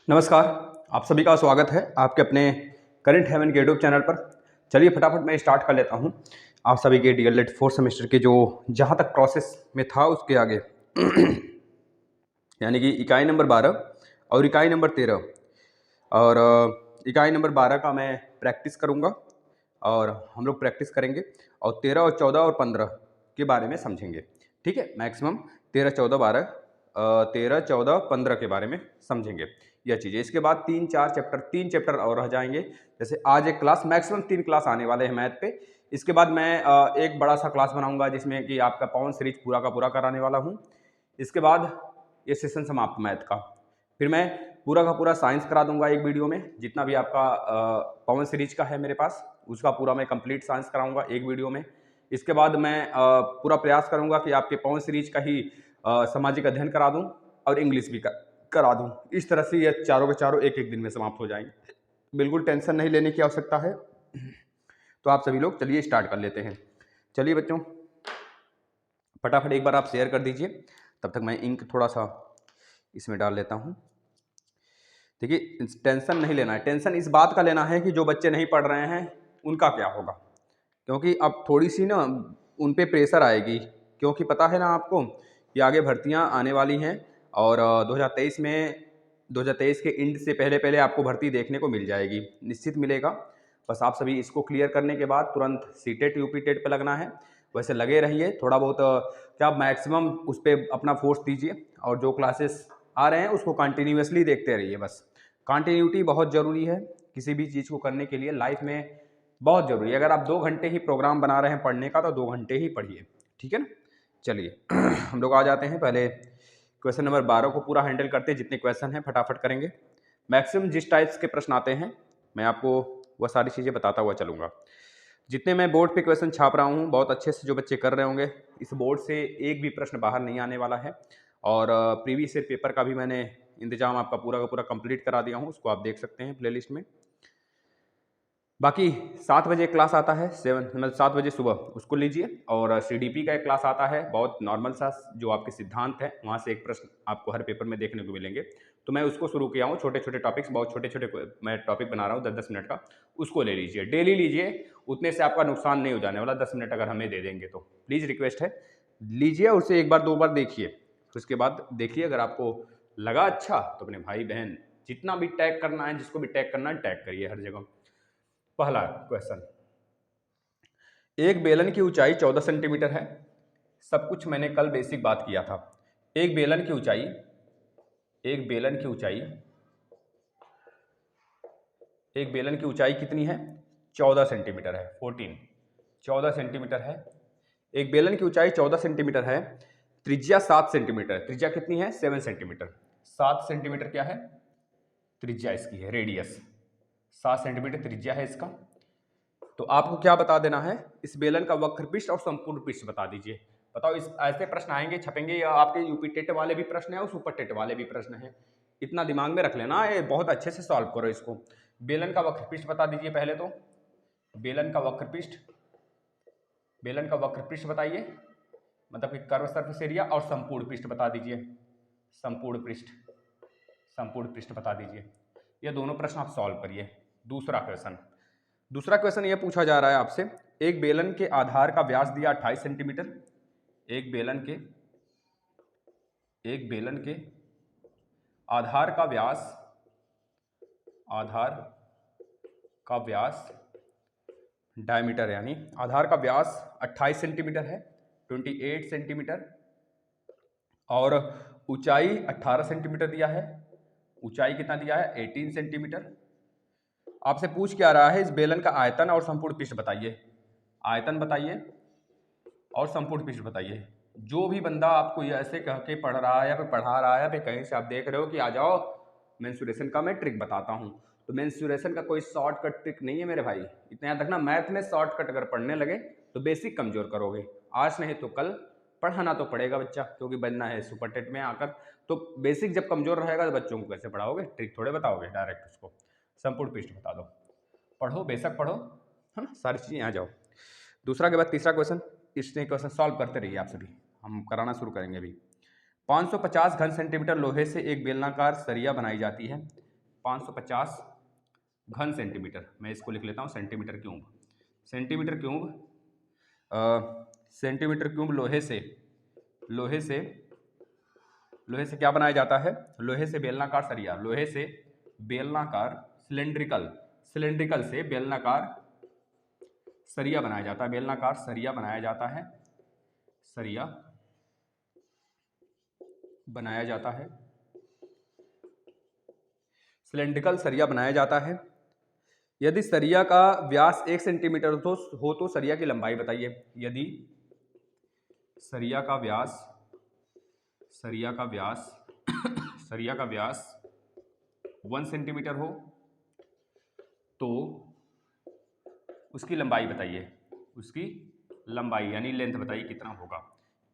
नमस्कार, आप सभी का स्वागत है आपके अपने करंट हेवन के यूट्यूब चैनल पर। चलिए फटाफट मैं स्टार्ट कर लेता हूं आप सभी के डीएलएड फोर्थ सेमेस्टर के जो जहां तक प्रोसेस में था उसके आगे यानी कि इकाई नंबर 12 और इकाई नंबर 13 और इकाई नंबर 12 का मैं प्रैक्टिस करूंगा और हम लोग प्रैक्टिस करेंगे और 13 और 14 और 15 के बारे में समझेंगे। ठीक है, मैक्सिमम 13, 14, 12 13, 14, 15 के बारे में समझेंगे यह चीज़ें। इसके बाद 3 चैप्टर और रह जाएंगे। जैसे आज एक क्लास, मैक्सिमम 3 क्लास आने वाले हैं मैथ पे। इसके बाद मैं एक बड़ा सा क्लास बनाऊंगा जिसमें कि आपका पवन सीरीज पूरा का पूरा कराने वाला हूँ। इसके बाद ये सेशन समाप्त मैथ का। फिर मैं पूरा का पूरा साइंस करा दूंगा एक वीडियो में। जितना भी आपका पवन सीरीज का है मेरे पास उसका पूरा मैं कंप्लीट साइंस कराऊंगा एक वीडियो में। इसके बाद मैं पूरा प्रयास करूंगा कि आपके पवन सीरीज का ही सामाजिक अध्ययन करा दूं और इंग्लिश भी करा दूं। इस तरह से ये चारों के चारों एक एक दिन में समाप्त हो जाएंगे। बिल्कुल टेंशन नहीं लेने की आवश्यकता है। तो आप सभी लोग चलिए स्टार्ट कर लेते हैं। चलिए बच्चों, फटाफट एक बार आप शेयर कर दीजिए, तब तक मैं इंक थोड़ा सा इसमें डाल लेता हूँ। देखिए, टेंशन नहीं लेना है। टेंशन इस बात का लेना है कि जो बच्चे नहीं पढ़ रहे हैं उनका क्या होगा, क्योंकि अब थोड़ी सी ना उन पे प्रेशर आएगी। क्योंकि पता है ना आपको कि आगे भर्तियां आने वाली हैं और 2023 के एंड से पहले पहले आपको भर्ती देखने को मिल जाएगी, निश्चित मिलेगा। बस आप सभी इसको क्लियर करने के बाद तुरंत सीटेट यूपी टेट पे लगना है। वैसे लगे रहिए, थोड़ा बहुत क्या मैक्सिमम उस पर अपना फोर्स दीजिए और जो क्लासेस आ रहे हैं उसको कंटिन्यूसली देखते रहिए। बस कंटिन्यूटी बहुत ज़रूरी है किसी भी चीज़ को करने के लिए, लाइफ में बहुत ज़रूरी है। अगर आप 2 घंटे ही प्रोग्राम बना रहे हैं पढ़ने का तो 2 घंटे ही पढ़िए, ठीक है ना। चलिए हम लोग आ जाते हैं। पहले क्वेश्चन नंबर 12 को पूरा हैंडल करते हैं। जितने क्वेश्चन हैं फटाफट करेंगे। मैक्सिमम जिस टाइप्स के प्रश्न आते हैं मैं आपको वह सारी चीज़ें बताता हुआ चलूँगा। जितने मैं बोर्ड पे क्वेश्चन छाप रहा हूँ बहुत अच्छे से जो बच्चे कर रहे होंगे, इस बोर्ड से एक भी प्रश्न बाहर नहीं आने वाला है। और प्रीवियस ईयर पेपर का भी मैंने इंतजाम आपका पूरा का पूरा कंप्लीट करा दिया हूँ, उसको आप देख सकते हैं प्लेलिस्ट में। बाकी 7 बजे क्लास आता है, 7 बजे सुबह, उसको लीजिए। और सीडीपी का एक क्लास आता है, बहुत नॉर्मल सा, जो आपके सिद्धांत है वहाँ से एक प्रश्न आपको हर पेपर में देखने को मिलेंगे। तो मैं उसको शुरू किया हूँ, छोटे छोटे टॉपिक्स, बहुत छोटे छोटे मैं टॉपिक बना रहा हूँ 10-10 मिनट का। उसको ले लीजिए, डेली लीजिए, उतने से आपका नुकसान नहीं हो जाने वाला। 10 मिनट अगर हमें दे देंगे तो प्लीज़ रिक्वेस्ट है, लीजिए। उसे एक बार 2 बार देखिए, उसके बाद देखिए अगर आपको लगा अच्छा तो अपने भाई बहन जितना भी टैग करना है, जिसको भी टैग करना है टैग करिए हर जगह। पहला क्वेश्चन, एक बेलन की ऊंचाई 14 सेंटीमीटर है। सब कुछ मैंने कल बेसिक बात किया था। एक बेलन की ऊंचाई कितनी है? 14 सेंटीमीटर है। 14 सेंटीमीटर है। एक बेलन की ऊंचाई 14 सेंटीमीटर है। त्रिज्या 7 सेंटीमीटर। त्रिज्या कितनी है? 7 सेंटीमीटर। 7 सेंटीमीटर क्या है? त्रिज्या इसकी है, रेडियस 7 सेंटीमीटर त्रिज्या है इसका। तो आपको क्या बता देना है? इस बेलन का वक्र पृष्ठ और संपूर्ण पृष्ठ बता दीजिए। बताओ, इस ऐसे प्रश्न आएंगे, छपेंगे, या आपके यूपी टेट वाले भी प्रश्न है और सुपर टेट वाले भी प्रश्न है। इतना दिमाग में रख लेना, ये बहुत अच्छे से सॉल्व करो इसको। बेलन का वक्र पृष्ठ बता दीजिए पहले तो। बेलन का वक्र पृष्ठ बताइए, मतलब कि कर्व सरफेस एरिया, और संपूर्ण पृष्ठ बता दीजिए। संपूर्ण पृष्ठ बता दीजिए। ये दोनों प्रश्न आप सॉल्व करिए। दूसरा क्वेश्चन यह पूछा जा रहा है आपसे, एक बेलन के आधार का व्यास दिया 28 सेंटीमीटर। एक बेलन के आधार का व्यास डायमीटर, यानी आधार का व्यास 28 सेंटीमीटर है, 28 सेंटीमीटर, और ऊंचाई 18 सेंटीमीटर दिया है। ऊंचाई कितना दिया है? 18 सेंटीमीटर। आपसे पूछ क्या रहा है? इस बेलन का आयतन और संपूर्ण पृष्ठ बताइए। आयतन बताइए और संपूर्ण पृष्ठ बताइए। जो भी बंदा आपको ये ऐसे कह के पढ़ रहा है या फिर पढ़ा रहा है या फिर कहीं से आप देख रहे हो कि आ जाओ मेंसुरेशन का मैं ट्रिक बताता हूँ, तो मेंसुरेशन का कोई शॉर्टकट ट्रिक नहीं है मेरे भाई। इतना याद रखना, मैथ में शॉर्टकट अगर पढ़ने लगे तो बेसिक कमजोर करोगे। आज नहीं तो कल पढ़ाना तो पड़ेगा बच्चा, क्योंकि बनना है सुपर टेट में आकर। तो बेसिक जब कमजोर रहेगा तो बच्चों को कैसे पढ़ाओगे? ट्रिक थोड़े बताओगे डायरेक्ट उसको। संपूर्ण पृष्ठ बता दो, पढ़ो, बेशक पढ़ो, है ना, सारी चीज़ें आ जाओ। दूसरा के बाद तीसरा क्वेश्चन, इसने क्वेश्चन सॉल्व करते रहिए आप सभी, हम कराना शुरू करेंगे अभी। 550 घन सेंटीमीटर लोहे से एक बेलनाकार सरिया बनाई जाती है। 550 घन सेंटीमीटर। मैं इसको लिख लेता हूँ centimetre cube. Centimetre cube centimetre cube लोहे से क्या बनाया जाता है? लोहे से बेलनाकार सरिया, लोहे से बेलनाकार सिलेंड्रिकल से बेलनाकार सरिया बनाया जाता है। बेलनाकार सरिया बनाया जाता है, सरिया बनाया जाता है, सिलेंड्रिकल सरिया बनाया जाता है। यदि सरिया का व्यास 1 सेंटीमीटर हो तो सरिया की लंबाई बताइए। यदि सरिया का व्यास सरिया का व्यास 1 सेंटीमीटर हो तो उसकी लंबाई बताइए। उसकी लंबाई यानी लेंथ बताइए कितना होगा।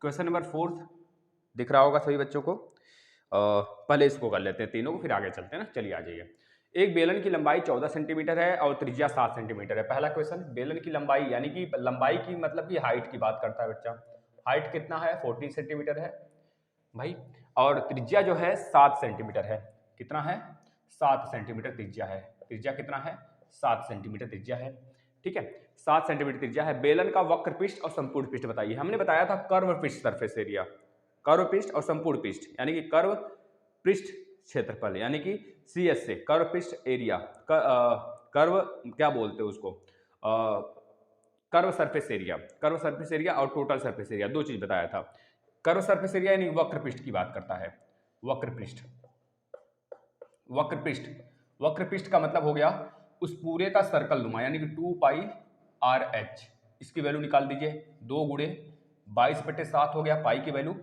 क्वेश्चन नंबर 4 दिख रहा होगा सभी बच्चों को। पहले इसको कर लेते हैं तीनों को, फिर आगे चलते हैं ना। चलिए आ जाइए। एक बेलन की लंबाई 14 सेंटीमीटर है और त्रिज्या 7 सेंटीमीटर है। पहला क्वेश्चन, बेलन की लंबाई यानी कि लंबाई की मतलब कि हाइट की बात करता है बच्चा। हाइट कितना है? 14 सेंटीमीटर है भाई, और त्रिज्या जो है 7 सेंटीमीटर है। कितना है? 7 सेंटीमीटर त्रिज्या है। त्रिज्या कितना है? 7 सेंटीमीटर त्रिज्या है। ठीक है, 7 सेंटीमीटर त्रिज्या है। बेलन का वक्र पृष्ठ और संपूर्ण पृष्ठ बताइए। हमने बताया था कर्व पृष्ठ सरफेस एरिया, कर्व पृष्ठ और संपूर्ण पृष्ठ यानी कि कर्व पृष्ठ क्षेत्रफल यानी कि CS से कर्व पृष्ठ एरिया, कर्व क्या बोलते हैं उसको, कर्व सरफेस एरिया और टोटल सरफेस एरिया, दो चीज बताया था। कर्व सरफेस एरिया यानी वक्र पृष्ठ की बात करता है। वक्र पृष्ठ का मतलब हो गया उस पूरे का सर्कल नुमा यानी कि 2πRh। इसकी वैल्यू निकाल दीजिए, 2 गुणे 22/7 हो गया पाई की वैल्यू।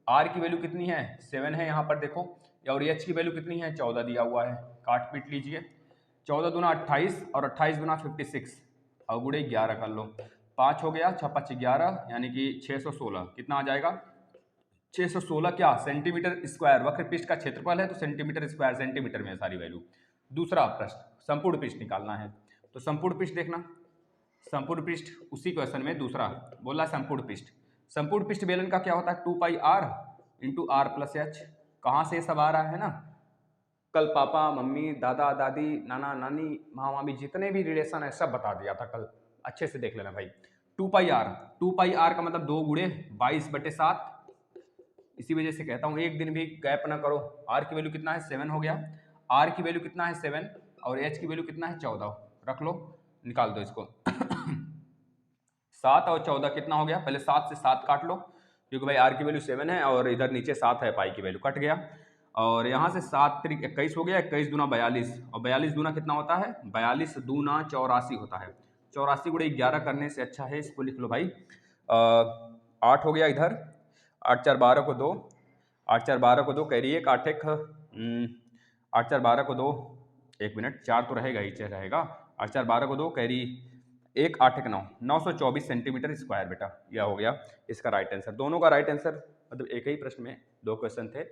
आर की वैल्यू कितनी है? 7 है यहाँ पर देखो, और एच की वैल्यू कितनी है? 14 दिया हुआ है। काट पीट लीजिए, 14 दूना 28 और 28 दूना 56 और गुणे 11 कर लो। 5 हो गया, 6 5 11 यानी कि 616। कितना आ जाएगा? 616 क्या? Centimetre square. वक्र पृष्ठ का क्षेत्रफल है तो सेंटीमीटर स्क्वायर, सेंटीमीटर में है सारी वैल्यू। दूसरा प्रश्न, संपूर्ण पृष्ठ निकालना है। तो संपूर्ण पृष्ठ देखना, संपूर्ण पृष्ठ उसी क्वेश्चन में दूसरा बोला संपूर्ण पृष्ठ। संपूर्ण पृष्ठ बेलन का क्या होता है? 2πr into R plus H. कहाँ से सब आ रहा है ना, कल पापा मम्मी दादा दादी नाना नानी माँ मामी जितने भी रिलेशन है सब बता दिया था कल, अच्छे से देख लेना भाई। 2πr का मतलब 2 गुणे 22/7। इसी वजह से कहता हूँ एक दिन भी गैप ना करो। R की वैल्यू कितना है? 7 हो गया। R की वैल्यू कितना है? 7 और H की वैल्यू कितना है? 14। रख लो, निकाल दो इसको। 7 और 14 कितना हो गया? पहले 7 से 7 काट लो क्योंकि भाई R की वैल्यू 7 है और इधर नीचे 7 है, पाई की वैल्यू कट गया। और यहाँ से 7 त्रिक 21 हो गया, 21 दूना 42 और 42 दूना कितना होता है? 42 दूना 84 होता है। 84 गुणे 11 करने से अच्छा है इसको लिख लो भाई 8 हो गया इधर, 8 4 12 को 2, 8 4 12 को 2 कह रही है 8 1 8 4 12 को 2, 1 मिनट 4 तो रहेगा ही रहेगा। 8 4 12 को 2 कह रही 1 8 1 9 924 सेंटीमीटर स्क्वायर बेटा, यह हो गया इसका राइट आंसर। दोनों का राइट आंसर मतलब एक ही प्रश्न में 2 क्वेश्चन थे।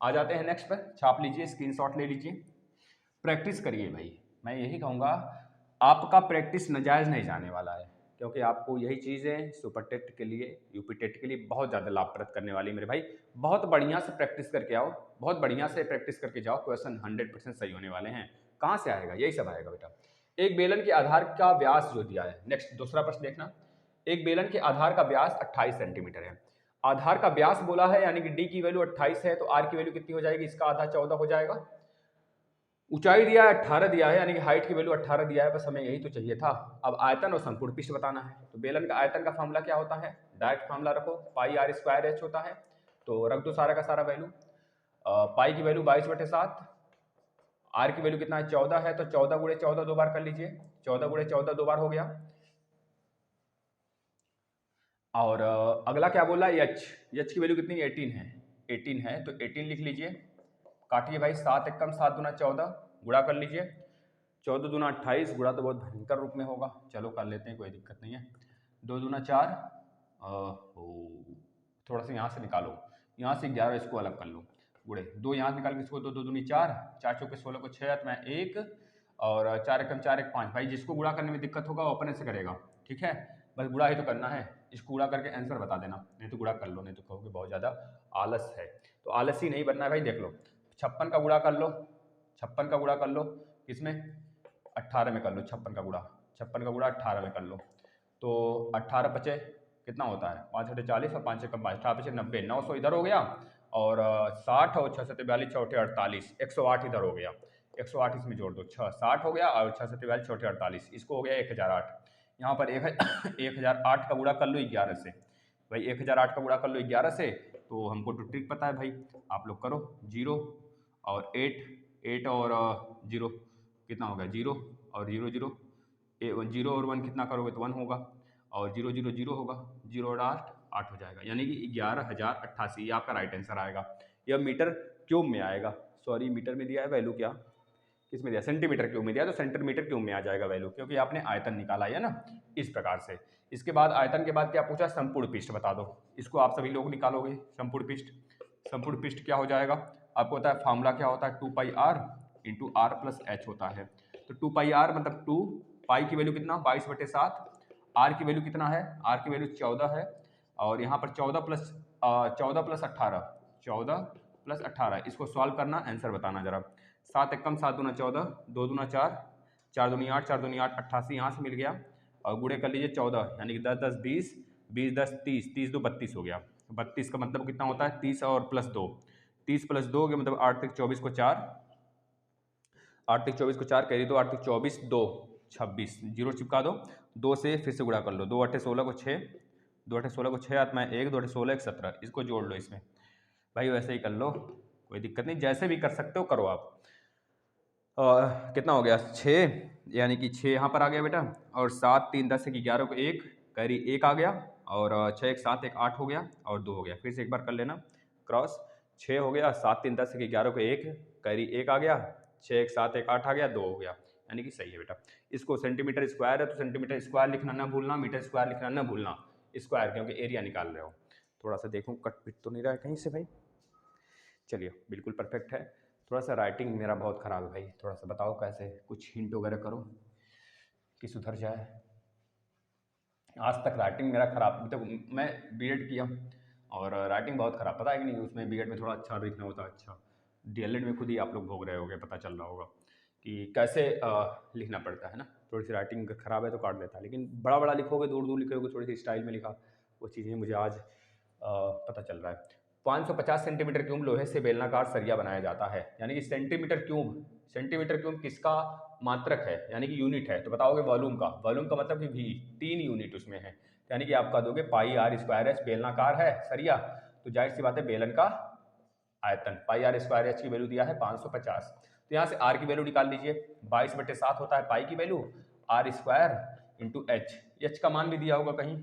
आ जाते हैं नेक्स्ट पर, छाप लीजिए, स्क्रीनशॉट ले लीजिए, प्रैक्टिस करिए भाई। मैं यही कहूँगा आपका प्रैक्टिस नजायज़ नहीं जाने वाला है क्योंकि आपको यही चीज़ें सुपर टेट के लिए, यूपी टेट के लिए बहुत ज़्यादा लाभप्रद करने वाली मेरे भाई। बहुत बढ़िया से प्रैक्टिस करके आओ, बहुत बढ़िया से प्रैक्टिस करके जाओ, क्वेश्चन 100% सही होने वाले हैं। कहाँ से आएगा? यही सब आएगा बेटा। एक बेलन के आधार का व्यास जो दिया है, नेक्स्ट दूसरा प्रश्न देखना। एक बेलन के आधार का व्यास 28 सेंटीमीटर है। आधार का व्यास बोला है यानी कि डी की वैल्यू 28 है तो आर की वैल्यू कितनी हो जाएगी? इसका आधा 14 हो जाएगा। ऊंचाई दिया है 18 दिया है यानी कि हाइट की वैल्यू 18 दिया है, बस हमें यही तो चाहिए था। अब आयतन और संपूर्ण पृष्ठ बताना है। तो बेलन का आयतन का फॉर्मूला क्या होता है? डायरेक्ट फॉर्मूला रखो, पाई आर स्क्वायर एच होता है। तो रख दो सारा का सारा वैल्यू। पाई की वैल्यू 22/7, आर की वैल्यू कितना है? 14 है तो 14 गुणे 14 दो बार कर लीजिए, 14 गुणे 14 दो बार हो गया। और अगला क्या बोला? एच, एच की वैल्यू कितनी? 18 है, 18 है तो 18 लिख लीजिए। काटिए भाई, 7 एकम 7 दूना 14, गुणा कर लीजिए। 14 दूना 28, गुणा तो बहुत भयंकर रूप में होगा, चलो कर लेते हैं, कोई दिक्कत नहीं है। 2 दूना 4, थोड़ा सा यहाँ से निकालो, यहाँ से 11 इसको अलग कर लो, गुणे 2 यहाँ निकाल के इसको 2 2 दूनी 4, 4 चौके 16 को 6 में 1 और 4 एकम 4 1 5। भाई जिसको गुणा करने में दिक्कत होगा वो अपने से करेगा, ठीक है, बस गुणा ही तो करना है। इसको गुणा करके आंसर बता देना, नहीं तो गुणा कर लो, नहीं तो कहोगे बहुत ज़्यादा आलस है। तो आलसी नहीं बनना है भाई। देख लो 56 का गुणा कर लो, 56 का गुणा कर लो, किसमें 18 में कर लो, 56 का गुणा 18 में कर लो, तो 18 बचे कितना होता है 5 बटे 40 और 5 कम 5 18 बचे 90, 900 इधर हो गया और 60 और 6 सत्ते 42 चौथे 48, 108 इधर हो गया, 108 इसमें जोड़ दो, 60 हो गया और 6 सत्ते 42 चौथे 48, इसको हो गया 1008। यहाँ पर 1008 का गुणा कर लो 11 से, भाई 1008 का गुणा कर लो 11 से, तो हमको तो ट्रिक पता है भाई, आप लोग करो 0 और 8 और 0 कितना होगा 0 और 0 0 0 और 1 कितना करोगे तो 1 होगा और 0 0 0 होगा, 0 और 8 8 हो जाएगा, यानी कि 11,088 ये आपका राइट आंसर आएगा। यह मीटर क्यूब में आएगा, सॉरी मीटर में दिया है वैल्यू, क्या किस में दिया, सेंटीमीटर क्यूब में दिया, तो सेंटीमीटर क्यूब में आ जाएगा वैल्यू, क्योंकि आपने आयतन निकाला है ना इस प्रकार से। इसके बाद आयतन के बाद क्या पूछा, संपूर्ण पृष्ठ बता दो, इसको आप सभी लोग निकालोगे। संपूर्ण पृष्ठ, संपूर्ण पृष्ठ क्या हो जाएगा, आपको पता है फार्मूला क्या होता है, 2πr into are plus H होता है। तो 2πr मतलब 2 पाई की वैल्यू कितना 22/7, आर की वैल्यू कितना है, आर की वैल्यू 14 है और यहाँ पर 14 प्लस 18, 14 प्लस 18, इसको सॉल्व करना, आंसर बताना जरा। 7 एकम 7 दूना 14, 2 दूना 4, 4 दूनी 8, 4 दूनी 8 88, यहाँ से मिल गया और गुणे कर लीजिए 14, यानी कि 10 10 20, 20 10 30, 30 2 32 हो गया। 32 का मतलब कितना होता है 30 और प्लस 2, 30 प्लस 2 के मतलब 8 तक 24 को 4, 8 तक 24 को 4 कह रही तो 8 तक 24 2 26, जीरो चिपका दो, 2 से फिर से गुणा कर लो, 2 8 16 को 6, 2 8 16 को 6 हाथ में 1, 2 8 16 1 17, इसको जोड़ लो इसमें, भाई वैसे ही कर लो कोई दिक्कत नहीं, जैसे भी कर सकते हो करो आप। कितना हो गया 6, यानी कि 6 यहाँ पर आ गया बेटा, और 7 3 10 1 11 को 1 कैरी 1 आ गया और 6 1 7 1 8 हो गया और 2 हो गया, फिर से एक बार कर लेना क्रॉस, 6 हो गया, 7 3 10 1 11 को 1 कैरी 1 आ गया, 6 1 7 1 8 आ गया, 2 हो गया, यानी कि सही है बेटा। इसको सेंटीमीटर स्क्वायर है तो सेंटीमीटर स्क्वायर लिखना ना भूलना, मीटर स्क्वायर लिखना ना भूलना, स्क्वायर क्योंकि एरिया निकाल रहे हो। थोड़ा सा देखूँ कट पिट तो नहीं रहा है कहीं से भाई, चलिए बिल्कुल परफेक्ट है। थोड़ा सा राइटिंग मेरा बहुत ख़राब है भाई, थोड़ा सा बताओ कैसे, कुछ हिंट वगैरह करो कि सुधर जाए। आज तक राइटिंग मेरा ख़राब, अभी तक मैं बीएड किया और राइटिंग बहुत ख़राब, पता है कि नहीं, उसमें बीएड में थोड़ा अच्छा लिखना होता है, अच्छा डीएलएड में खुद ही आप लोग भोग रहे होगे, पता चल रहा होगा कि कैसे लिखना पड़ता है ना। थोड़ी सी राइटिंग ख़राब है तो काट देता है, लेकिन बड़ा बड़ा लिखोगे, दूर दूर लिखोगे, थोड़ी सी स्टाइल में लिखा, वो चीज़ें मुझे आज पता चल रहा है। 550 सेंटीमीटर क्यूब लोहे से बेलनाकार सरिया बनाया जाता है, यानी कि सेंटीमीटर क्यूब किसका मात्रक है, यानी कि यूनिट है, तो बताओगे वॉल्यूम का, वॉल्यूम का मतलब कि भी 3 यूनिट उसमें है, यानी कि आपका दोगे पाई आर स्क्वायर एच, बेलनाकार है सरिया, तो जाहिर सी बात है बेलन का आयतन, पाई आर स्क्वायर एच की वैल्यू दिया है 550, तो यहाँ से आर की वैल्यू निकाल लीजिए, 22/7 होता है पाई की value, R square into H, H का मान भी दिया होगा कहीं,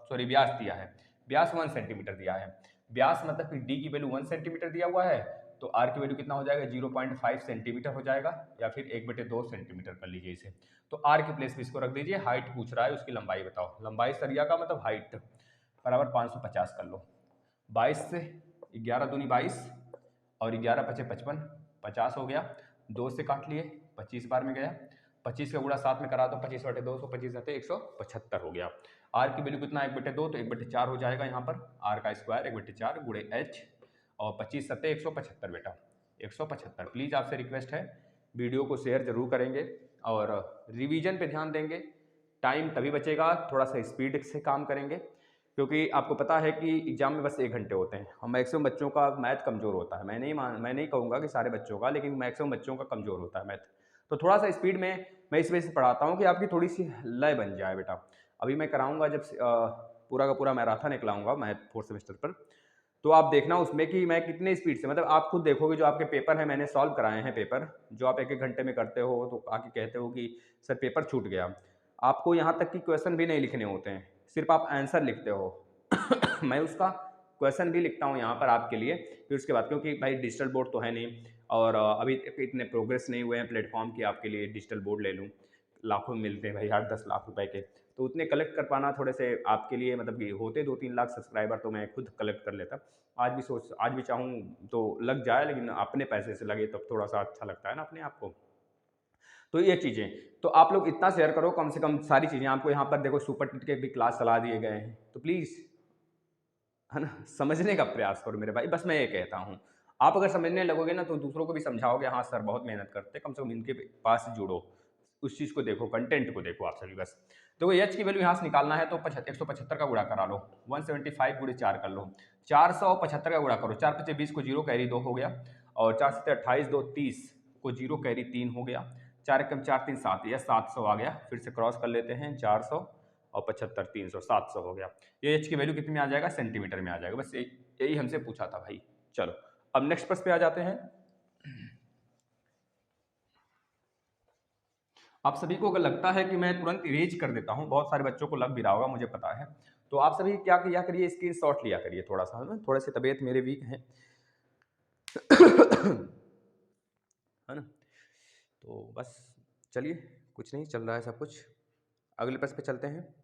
सॉरी व्यास दिया है, व्यास 1 सेंटीमीटर दिया है, व्यास मतलब कि डी की वैल्यू 1 सेंटीमीटर दिया हुआ है, तो आर की वैल्यू कितना हो जाएगा 0.5 सेंटीमीटर हो जाएगा, या फिर 1/2 सेंटीमीटर कर लीजिए इसे, तो आर की प्लेस पे इसको रख दीजिए, हाइट पूछ रहा है उसकी लंबाई बताओ, लंबाई सरिया का मतलब हाइट बराबर 550 कर लो, 22 से 11 दूनी 22 और 11 पचे 55, 50 हो गया, 2 से काट लिए, 25 बार में गया, 25 का गुणा 7 में करा दो, 25/2 25 रहते 175 हो गया। आर की वैल्यू कितना 1/2 तो 1/4 हो जाएगा, यहाँ पर आर का स्क्वायर 1/4 गुणे एच और 25 सत्ते 175 बेटा 175। प्लीज़ आपसे रिक्वेस्ट है वीडियो को शेयर जरूर करेंगे और रिवीजन पे ध्यान देंगे, टाइम तभी बचेगा, थोड़ा सा स्पीड से काम करेंगे, क्योंकि आपको पता है कि एग्जाम में बस 1 घंटे होते हैं और मैक्सिमम बच्चों का मैथ कमज़ोर होता है, मैं नहीं कहूँगा कि सारे बच्चों का, लेकिन मैक्सिमम बच्चों का कमज़ोर होता है मैथ, तो थोड़ा सा स्पीड में मैं इस वजह से पढ़ाता हूँ कि आपकी थोड़ी सी लय बन जाए बेटा। अभी मैं कराऊंगा जब पूरा का पूरा मैराथन निकलाऊंगा मैथ 4th सेमेस्टर पर, तो आप देखना उसमें कि मैं कितने स्पीड से, मतलब आप खुद देखोगे जो आपके पेपर हैं, मैंने सॉल्व कराए हैं पेपर, जो आप 1-1 घंटे में करते हो तो आके कहते हो कि सर पेपर छूट गया, आपको यहाँ तक कि क्वेश्चन भी नहीं लिखने होते हैं, सिर्फ आप आंसर लिखते हो मैं उसका क्वेश्चन भी लिखता हूँ यहाँ पर आपके लिए, फिर उसके बाद क्योंकि भाई डिजिटल बोर्ड तो है नहीं और अभी इतने प्रोग्रेस नहीं हुए हैं प्लेटफॉर्म की आपके लिए डिजिटल बोर्ड ले लूँ, लाखों में मिलते हैं भाई 8-10 लाख रुपए के, तो उतने कलेक्ट कर पाना थोड़े से आपके लिए, मतलब कि होते 2-3 लाख सब्सक्राइबर तो मैं खुद कलेक्ट कर लेता, आज भी चाहूँ तो लग जाए, लेकिन अपने पैसे से लगे तब थोड़ा सा अच्छा लगता है ना अपने आप को। तो ये चीज़ें तो आप लोग इतना शेयर करो, कम से कम सारी चीज़ें आपको यहाँ पर देखो सुपर टिट के भी क्लास चला दिए गए हैं, तो प्लीज़ है ना समझने का प्रयास करो मेरे भाई, बस मैं ये कहता हूँ। आप अगर समझने लगोगे ना तो दूसरों को भी समझाओगे, हाँ सर बहुत मेहनत करते हैं, कम से कम इनके पास जुड़ो, उस चीज़ को देखो, कंटेंट को देखो आप सभी बस। तो एच की वैल्यू यहाँ से निकालना है तो 175 का गुणा करा लो, 175 गुणे 4 कर लो, 475 का गुणा करो, 4 पचे 20 को 0 कैरी 2 हो गया, और 4 सत्ते 28 2 30 को 0 कैरी 3 हो गया, 4 एकम 4 3 7, यह 700 आ गया। फिर से क्रॉस कर लेते हैं, 400 और 75 300, 700 हो गया। ये एच की वैल्यू कितने में आ जाएगा, सेंटीमीटर में आ जाएगा। बस यही हमसे पूछा था भाई। चलो अब नेक्स्ट प्रश्न पे आ जाते हैं। आप सभी को अगर लगता है कि मैं तुरंत इरेज कर देता हूं, बहुत सारे बच्चों को लग भी रहा होगा, मुझे पता है, तो आप सभी क्या किया करिए, स्क्रीन शॉट लिया करिए थोड़ा सा, है ना, थोड़े से तबीयत मेरे वीक है है ना। तो बस चलिए, कुछ नहीं, चल रहा है सब कुछ। अगले प्रश्न पे चलते हैं।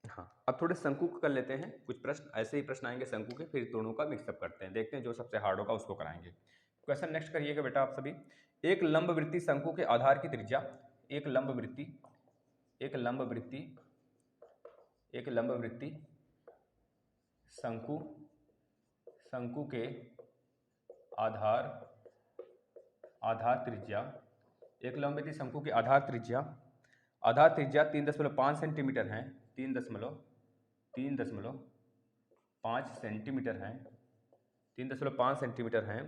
हाँ, अब थोड़े शंकु कर लेते हैं, कुछ प्रश्न ऐसे ही प्रश्न आएंगे शंकु के, फिर दोनों का मिक्सअप करते हैं, देखते हैं जो सबसे हार्ड होगा उसको कराएंगे। क्वेश्चन नेक्स्ट करिएगा बेटा आप सभी। एक लंबवृत्तीय शंकु के आधार की त्रिज्या, एक लंबवृत्तीय शंकु शंकु के आधार त्रिज्या, एक लंबवृत्तीय शंकु की आधार त्रिज्या 3.5 सेंटीमीटर है, 3.5 सेंटीमीटर है, 3.5 सेंटीमीटर है,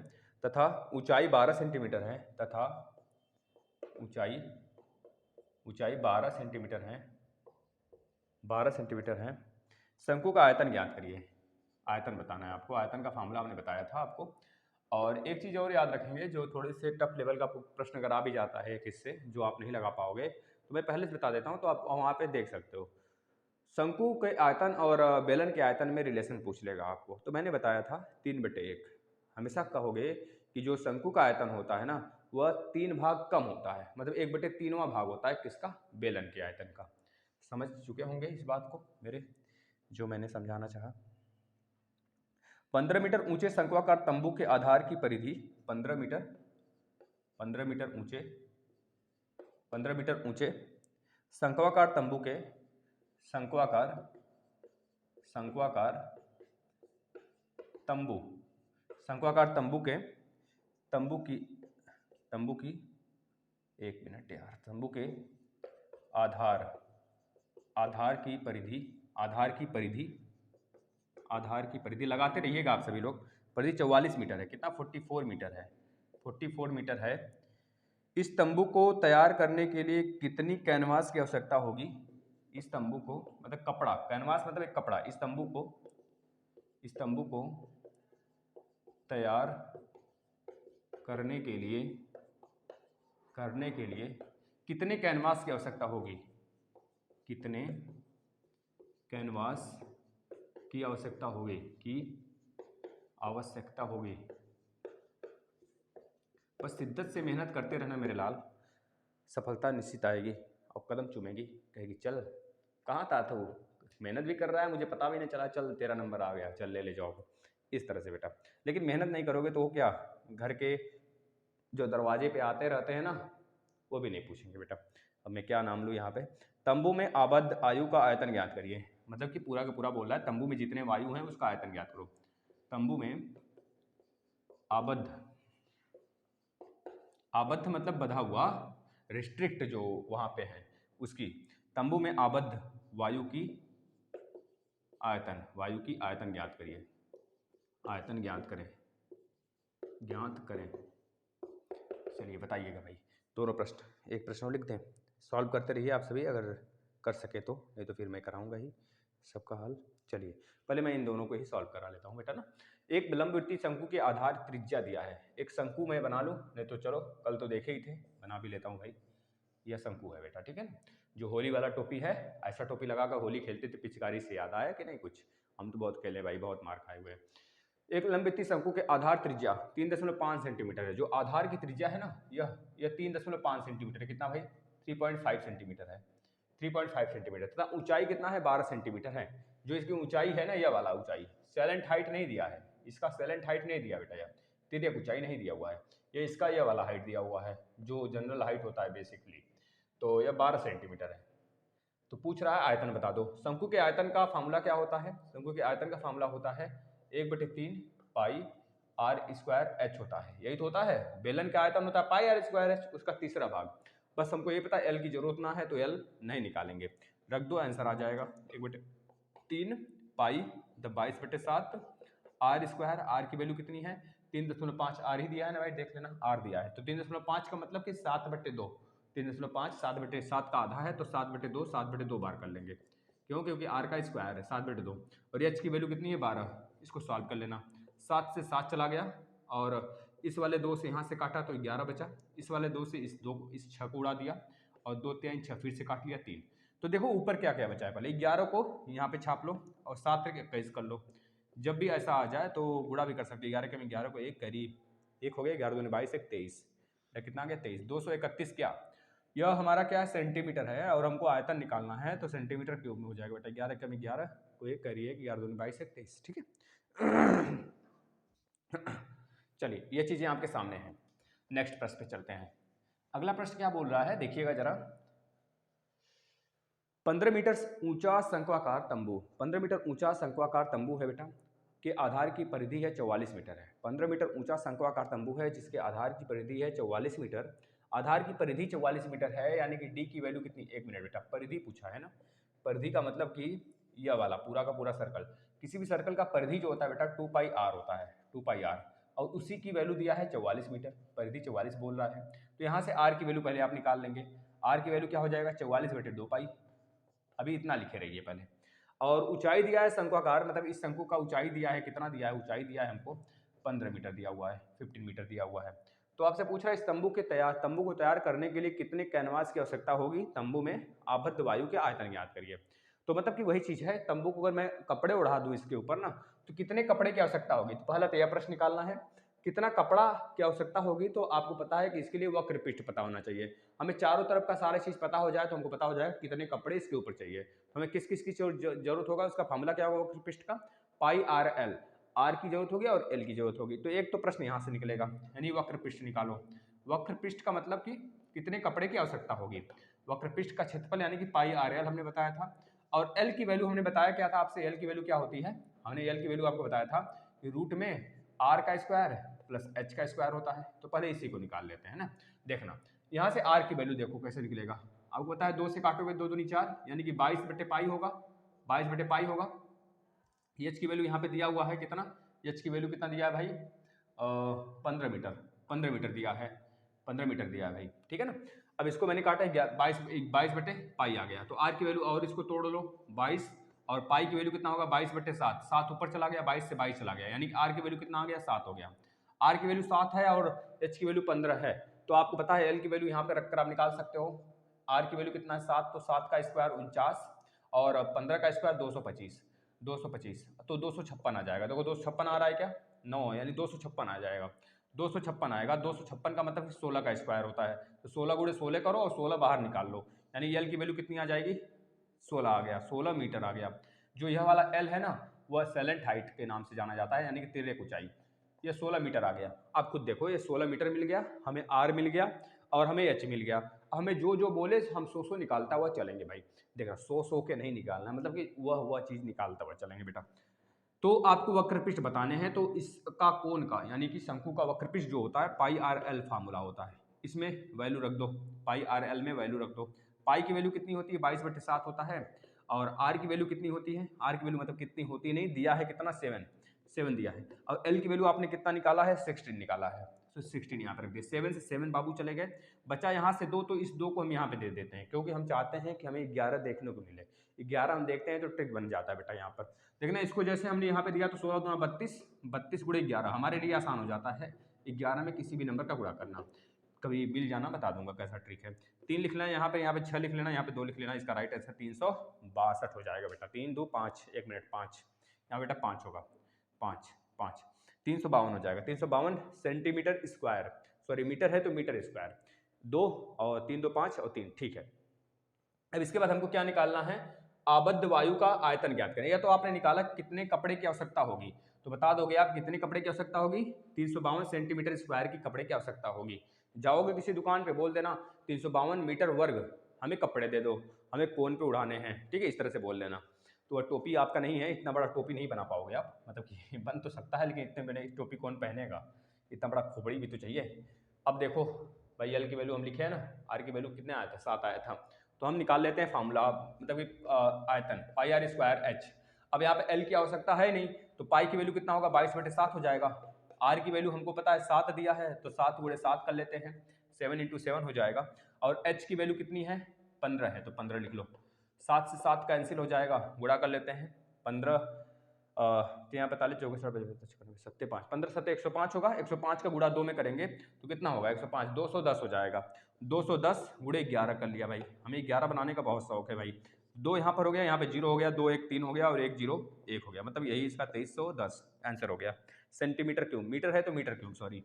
तथा ऊंचाई 12 सेंटीमीटर है, तथा ऊंचाई 12 सेंटीमीटर है, 12 सेंटीमीटर है। शंकु का आयतन ज्ञात करिए। आयतन बताना है आपको, आयतन का फार्मूला हमने बताया था आपको। और एक चीज़ और याद रखेंगे, जो थोड़े से टफ लेवल का प्रश्न अगर आ भी जाता है एक हिस्से जो आप नहीं लगा पाओगे, तो मैं पहले से बता देता हूँ, तो आप वहाँ पे देख सकते हो। शंकु के आयतन और बेलन के आयतन में रिलेशन पूछ लेगा आपको, तो मैंने बताया था 3/1। हमेशा कहोगे कि जो शंकु का आयतन होता है ना, वह 3 भाग कम होता है, मतलब 1/3वां भाग होता है किसका, बेलन के आयतन का। समझ चुके होंगे इस बात को मेरे, जो मैंने समझाना चाहा। 15 मीटर ऊंचे शंक्वाकार तंबू के आधार की परिधि 15 मीटर ऊंचे शंक्वाकार तंबू के शंक्वाकार तंबू के तंबू की एक मिनट यार, तंबू के आधार की परिधि लगाते रहिएगा आप सभी लोग। परिधि 44 मीटर है, कितना, 44 मीटर है, 44 मीटर है। इस तंबू को तैयार करने के लिए कितनी कैनवास की आवश्यकता होगी। इस तंबू को, मतलब कपड़ा, कैनवास मतलब एक कपड़ा, इस तंबू को तैयार करने के लिए कितने कैनवास की आवश्यकता होगी, कितने कैनवास की आवश्यकता होगी। बस शिद्दत से मेहनत करते रहना मेरे लाल, सफलता निश्चित आएगी। और कदम चूमेगी, कहेगी चल कहाँ था तू, मेहनत भी कर रहा है, मुझे पता भी नहीं चला, चल तेरा नंबर आ गया, चल ले ले जॉब, इस तरह से बेटा। लेकिन मेहनत नहीं करोगे तो वो क्या, घर के जो दरवाजे पे आते रहते हैं ना, वो भी नहीं पूछेंगे बेटा। अब मैं क्या नाम लूँ यहाँ पे। तंबू में आबद्ध आयु का आयतन ज्ञात करिए, मतलब कि पूरा का पूरा बोल रहा है, तंबू में जितने वायु हैं उसका आयतन ज्ञात करो। तंबू में आबद्ध मतलब बधा हुआ, रिस्ट्रिक्ट जो वहां पे है उसकी। तंबू में आबद्ध वायु की आयतन ज्ञात करिए, आयतन ज्ञात करें। चलिए बताइएगा भाई, दोनों प्रश्न, एक प्रश्न और लिख दें, सॉल्व करते रहिए आप सभी अगर कर सके तो, नहीं तो फिर मैं कराऊंगा ही सबका हल। चलिए पहले मैं इन दोनों को ही सॉल्व करा लेता हूँ बेटा ना। एक लंबवृत्तीय शंकु के आधार त्रिज्या दिया है, एक शंकु मैं बना लूँ, नहीं तो चलो कल तो देखे ही थे, बना भी लेता हूँ भाई। यह शंकु है बेटा, ठीक है ना, जो होली वाला टोपी है, ऐसा टोपी लगाकर होली खेलते थे, पिचकारी से याद आया कि नहीं कुछ, हम तो बहुत खेले भाई, बहुत मार खाए हुए हैं। एक लंबवृत्तीय शंकु के आधार त्रिज्या 3.5 सेंटीमीटर है, जो आधार की त्रिज्या है ना, यह 3.5 सेंटीमीटर है, कितना भाई, 3.5 सेंटीमीटर है, 3.5 सेंटीमीटर, तथा ऊंचाई कितना है, 12 सेंटीमीटर है। जो इसकी ऊंचाई है ना, यह वाला ऊंचाई, सैलेंट हाइट नहीं दिया है, इसका सैलेंट हाइट नहीं दिया बेटा, यार तिर्यक ऊंचाई नहीं दिया हुआ है, ये इसका यह वाला हाइट दिया हुआ है, जो जनरल हाइट होता है बेसिकली, तो यह 12 सेंटीमीटर है। तो पूछ रहा है आयतन बता दो। शंकु के आयतन का फार्मूला क्या होता है? शंकु के आयतन का फार्मूला होता है 1/3 पाई आर स्क्वायर एच होता है, यही तो होता है। बेलन का आयतन होता है पाई आर स्क्वायर एच, उसका तीसरा भाग। बस हमको ये पता है एल की जरूरत ना है तो एल नहीं निकालेंगे, रख दो, आंसर आ जाएगा 1/3 पाई 22/7 आर स्क्वायर। आर की वैल्यू कितनी है? 3.5 आर ही दिया है ना भाई, देख लेना आर दिया है। तो 3.5 का मतलब कि 7/2, 3.5 7/7 का आधा है तो 7/2 7/2 बार कर लेंगे, क्यों? क्योंकि आर का स्क्वायर है 7/2। और एच की वैल्यू कितनी है? 12। इसको सॉल्व कर लेना, 7 से 7 चला गया और इस वाले 2 से यहाँ से काटा तो 11 बचा, इस वाले 2 से इस 6 को उड़ा दिया और 2 3 6 फिर से काट लिया 3। तो देखो ऊपर क्या क्या बचा है, पहले 11 को यहाँ पे छाप लो और 7 तक 21 कर लो। जब भी ऐसा आ जाए तो गुणा भी कर सकते, 11 के में 11 को 1 करीब 1 हो गया, 11 दूनी 22 1 23, कितना आ गया 23, 231 क्या? यह हमारा क्या है? सेंटीमीटर है और हमको आयतन निकालना है तो सेंटीमीटर क्यूब में हो जाएगा बेटा। 11 के में 11 को 1 करिए, 11 दूनी 22 1 23, ठीक है। चलिए ये चीजें आपके सामने हैं। नेक्स्ट प्रश्न पे चलते हैं। अगला प्रश्न क्या बोल रहा है देखिएगा जरा। 15 मीटर ऊंचा शंक्वाकार तंबू, 15 मीटर ऊंचा शंक्वाकार तंबू है बेटा, के आधार की परिधि है 44 मीटर है। 15 मीटर ऊंचा शंक्वाकार तंबू है जिसके आधार की परिधि है 44 मीटर। आधार की परिधि 44 मीटर है, यानी कि डी की वैल्यू कितनी? 1 मिनट बेटा। परिधि पूछा है ना, परिधि का मतलब कि यह वाला पूरा का पूरा सर्कल, किसी भी सर्कल का परिधि जो होता है बेटा 2 पाई आर होता है, 2 पाई आर, और उसी की वैल्यू दिया है 44 मीटर, परिधि 44 बोल रहा है। तो यहाँ से आर की वैल्यू पहले आप निकाल लेंगे। आर की वैल्यू क्या हो जाएगा? 44/2 पाई, अभी इतना लिखे रहिए पहले। और ऊंचाई दिया है शंक्वाकार, मतलब इस शंकु का ऊंचाई दिया है, कितना दिया है? ऊंचाई दिया है हमको 15 मीटर दिया हुआ है, 15 मीटर दिया हुआ है। तो आपसे पूछ रहा है इस तंबू को तैयार करने के लिए कितने कैनवास की आवश्यकता होगी? तंबू में आबद्ध वायु के आयतन ज्ञात करिए। तो मतलब कि वही चीज है, तंबू को अगर मैं कपड़े उड़ा दूं इसके ऊपर ना, तो कितने कपड़े की आवश्यकता होगी? तो पहला तो यह प्रश्न निकालना है, कितना कपड़ा की आवश्यकता होगी। तो आपको पता है कि इसके लिए वक्र पृष्ठ पता होना चाहिए। हमें चारों तरफ का सारा चीज पता हो जाए तो हमको पता हो जाए कितने कपड़े इसके ऊपर चाहिए। हमें किस किस की जरूरत होगा, उसका फॉर्मूला क्या होगा वक्र पृष्ठ का? पाई आर एल। आर की जरूरत होगी और एल की जरूरत होगी। तो एक तो प्रश्न यहाँ से निकलेगा, यानी वक्र पृष्ठ निकालो। वक्र पृष्ठ का मतलब कि कितने कपड़े की आवश्यकता होगी। वक्र पृष्ठ का क्षेत्रफल यानी कि पाई आर एल हमने बताया था, और एल की वैल्यू हमने बताया क्या था आपसे? एल की वैल्यू क्या होती है? हमने एल की वैल्यू आपको बताया था कि रूट में आर का स्क्वायर प्लस एच का स्क्वायर होता है। तो पहले इसी को निकाल लेते हैं ना। देखना यहाँ से आर की वैल्यू देखो कैसे निकलेगा। आपको पता है 2 से काटोगे 2 दूनी 4, यानी कि 22/पाई होगा, 22/पाई होगा। एच की वैल्यू यहाँ पे दिया हुआ है कितना? एच की वैल्यू कितना दिया है भाई? 15 मीटर, 15 मीटर दिया है, 15 मीटर दिया है भाई, ठीक है ना। अब इसको मैंने काटा है 22/पाई आ गया। तो आर की वैल्यू और इसको तोड़ लो, 22, और पाई की वैल्यू कितना होगा? 22/7, 7 ऊपर चला गया, 22 से 22 चला गया, यानी कि आर की वैल्यू कितना आ गया? 7 हो गया। आर की वैल्यू 7 है और एच की वैल्यू 15 है। तो आपको पता है एल की वैल्यू यहाँ पे रखकर आप निकाल सकते हो। आर की वैल्यू कितना है? 7, तो 7 का स्क्वायर 49 और 15 का स्क्वायर 225, 225 तो 256 आ जाएगा। देखो 256 आ रहा है क्या? 9, यानी 256 आ जाएगा। 256 आएगा। 256 का मतलब 16 का स्क्वायर होता है, तो 16 गुणे 16 करो और 16 बाहर निकाल लो, यानी एल की वैल्यू कितनी आ जाएगी? 16 आ गया, 16 मीटर आ गया। जो यह वाला एल है ना, वह सेलेंट हाइट के नाम से जाना जाता है, यानी कि तिर्यक ऊंचाई। ये 16 मीटर आ गया। आप खुद देखो, ये 16 मीटर मिल गया, हमें आर मिल गया और हमें एच मिल गया। हमें जो जो बोले हम 100 निकालता हुआ चलेंगे भाई। देखना 100 के नहीं निकालना, मतलब कि वह चीज निकालता हुआ चलेंगे बेटा। तो आपको वक्रपृष्ठ बताने हैं, तो इसका कोण का यानी कि शंकु का वक्रपृष्ठ जो होता है पाई आर एल फार्मूला होता है। इसमें वैल्यू रख दो, पाई आर एल में वैल्यू रख दो। पाई की वैल्यू कितनी होती है? 22/7 होता है। और आर की वैल्यू कितनी होती है? आर की वैल्यू मतलब कितनी होती नहीं, दिया है कितना? 7 दिया है। और एल की वैल्यू आपने कितना निकाला है? 16 निकाला है। तो 16 यहाँ पर रख दिए। 7 से 7 बाबू चले गए, बचा यहाँ से 2, तो इस 2 को हम यहाँ पे दे देते हैं, क्योंकि हम चाहते हैं कि हमें 11 देखने को मिले। 11 हम देखते हैं तो ट्रिक बन जाता है बेटा। यहाँ पर देखना, इसको जैसे हमने यहाँ पे दिया तो 16 दूना 32, 32 गुणे 11 हमारे लिए आसान हो जाता है 11 में किसी भी नंबर का गुणा करना। कभी मिल जाना, बता दूंगा कैसा ट्रिक है। 3 लिख लेना यहाँ पे 6 लिख लेना, यहाँ पे 2 लिख लेना। इसका राइट आंसर 362 हो जाएगा बेटा। 3 2 5, 1 मिनट 5, यहाँ बेटा 5 होगा, 5 5 352 हो जाएगा। 352 सेंटीमीटर स्क्वायर, सॉरी मीटर है तो मीटर स्क्वायर। 2 और 3 2 5 और 3, ठीक है। अब इसके बाद हमको क्या निकालना है? आबद्ध वायु का आयतन ज्ञात करें। या तो आपने निकाला कितने कपड़े की आवश्यकता होगी, तो बता दोगे आप कितने कपड़े की आवश्यकता होगी? 352 सेंटीमीटर स्क्वायर की कपड़े की आवश्यकता होगी। जाओगे किसी दुकान पे, बोल देना 352 मीटर वर्ग हमें कपड़े दे दो, हमें कोन पे उड़ाने हैं, ठीक है, इस तरह से बोल लेना। तो वह टोपी आपका नहीं है, इतना बड़ा टोपी नहीं बना पाओगे आप, मतलब कि बन तो सकता है लेकिन इतने बड़े टोपी कौन पहनेगा, इतना बड़ा खोपड़ी भी तो चाहिए। अब देखो भाई एल की वैल्यू हम लिखे हैं ना, आर की वैल्यू कितने आया था, 7 आया था, तो हम निकाल लेते हैं फार्मूला, मतलब कि आयतन पाई आर स्क्वायर एच। अब यहाँ पे एल की आवश्यकता है नहीं, तो पाई की वैल्यू कितना होगा, 22/7 हो जाएगा। आर की वैल्यू हमको पता है 7 दिया है, तो 7 गुणे 7 कर लेते हैं, 7 × 7 हो जाएगा। और एच की वैल्यू कितनी है, 15 है, तो 15 लिख लो। 7 से 7 कैंसिल हो जाएगा, गुणा कर लेते हैं, 15 यहाँ 45 चौके 7 5 15 7 105 होगा, 105 का गुणा 2 में करेंगे तो कितना होगा, 105 210 हो जाएगा। 210 गुणे 11 कर लिया भाई, हमें 11 बनाने का बहुत शौक है भाई। 2 यहाँ पर हो गया, यहाँ पे 0 हो गया, 2 1 3 हो गया और 1 0 1 हो गया, मतलब यही इसका 2310 आंसर हो गया। सेंटीमीटर क्यूब, मीटर है तो मीटर क्यूब, सॉरी।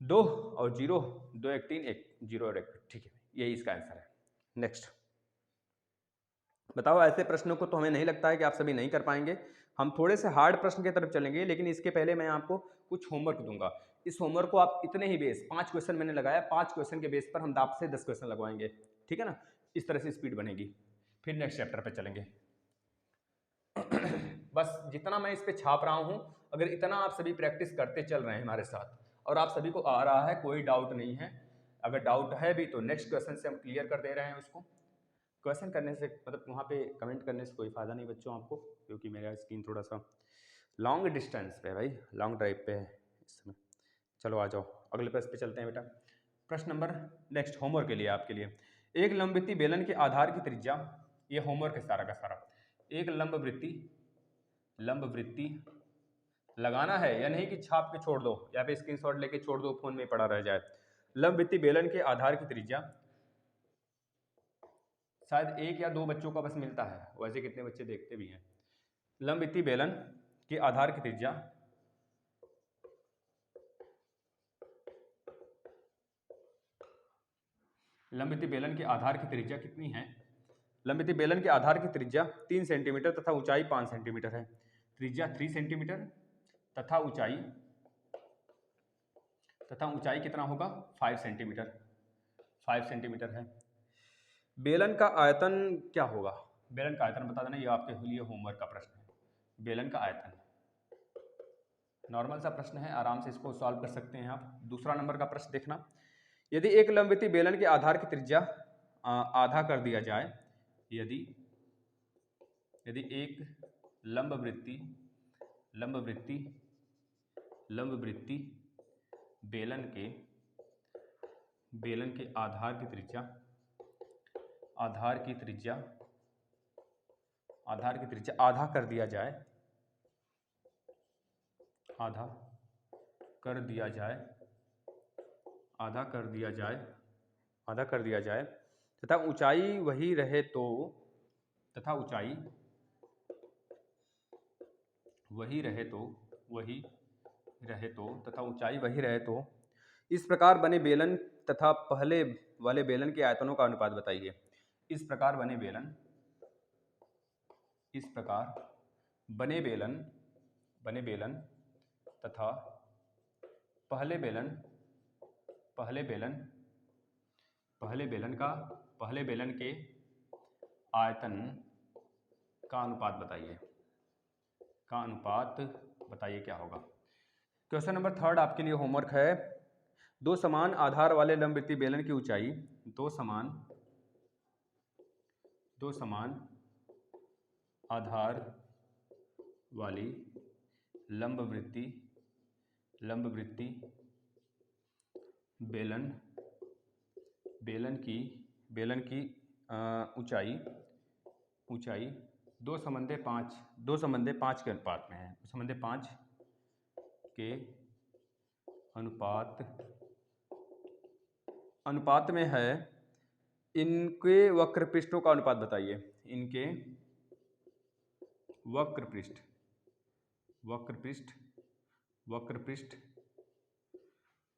2 और 0, 2 1 3 1 0 और 1, ठीक है, यही इसका आंसर है। नेक्स्ट बताओ, ऐसे प्रश्नों को तो हमें नहीं लगता है कि आप सभी नहीं कर पाएंगे। हम थोड़े से हार्ड प्रश्न की तरफ चलेंगे, लेकिन इसके पहले मैं आपको कुछ होमवर्क दूंगा। इस होमवर्क को आप इतने ही बेस 5 क्वेश्चन मैंने लगाया, 5 क्वेश्चन के बेस पर हम आप से 10 क्वेश्चन लगवाएंगे, ठीक है ना, इस तरह से स्पीड बनेगी। फिर नेक्स्ट चैप्टर पे चलेंगे। बस जितना मैं इस पे छाप रहा हूं, अगर इतना आप सभी प्रैक्टिस करते चल रहे हैं हमारे साथ और आप सभी को आ रहा है, कोई डाउट नहीं है, अगर डाउट है भी तो नेक्स्ट क्वेश्चन से हम क्लियर कर दे रहे हैं उसको। क्वेश्चन करने से मतलब वहाँ पे कमेंट करने से कोई फ़ायदा नहीं बच्चों आपको, क्योंकि मेरा स्क्रीन थोड़ा सा लॉन्ग डिस्टेंस पे है भाई, लॉन्ग ड्राइव पे है इस समय। चलो आ जाओ अगले प्रश्न पे चलते हैं बेटा। प्रश्न नंबर नेक्स्ट होमवर्क के लिए आपके लिए, एक लंबवृत्तीय बेलन के आधार की त्रिज्या, ये होमवर्क है सारा का सारा। एक लंबवृत्ती लगाना है, या नहीं कि छाप के छोड़ दो या पे स्क्रीनशॉट लेके छोड़ दो, फोन में पड़ा रह जाए। लंबवृत्तीय बेलन के आधार की त्रिज्या, शायद 1 या 2 बच्चों का बस मिलता है, वैसे कितने बच्चे देखते भी हैं। लंबवृत्तीय बेलन के आधार की त्रिज्या, लंबवृत्तीय बेलन के आधार की त्रिज्या कितनी है, लंबवृत्तीय बेलन के आधार की त्रिज्या 3 सेंटीमीटर तथा ऊंचाई 5 सेंटीमीटर है। त्रिज्या 3 सेंटीमीटर तथा ऊंचाई कितना होगा, 5 सेंटीमीटर, 5 सेंटीमीटर है। बेलन का आयतन क्या होगा, बेलन का आयतन बता देना, ये आपके लिए होमवर्क का प्रश्न है। बेलन का आयतन नॉर्मल सा प्रश्न है, आराम से इसको सॉल्व कर सकते हैं आप। दूसरा नंबर का प्रश्न देखना, यदि एक लंबवृत्तीय बेलन के आधार की त्रिज्या आधा कर दिया जाए, यदि एक लंबवृत्तीय बेलन के आधार की त्रिज्या आधा कर दिया जाए, आधा कर दिया जाए तथा ऊंचाई वही रहे तो, तथा ऊंचाई वही रहे तो इस प्रकार बने बेलन तथा पहले वाले बेलन के आयतनों का अनुपात बताइए। इस प्रकार बने बेलन तथा पहले बेलन के आयतन का अनुपात बताइए क्या होगा। क्वेश्चन नंबर 3 आपके लिए होमवर्क है, दो समान आधार वाले लंबवृत्तीय बेलन की ऊंचाई, दो समान आधार वाली लंबवृत्तीय बेलन की ऊंचाई 2:5 के अनुपात में है, 2:5 के अनुपात में है। इनके वक्र पृष्ठों का अनुपात बताइए, इनके वक्र पृष्ठ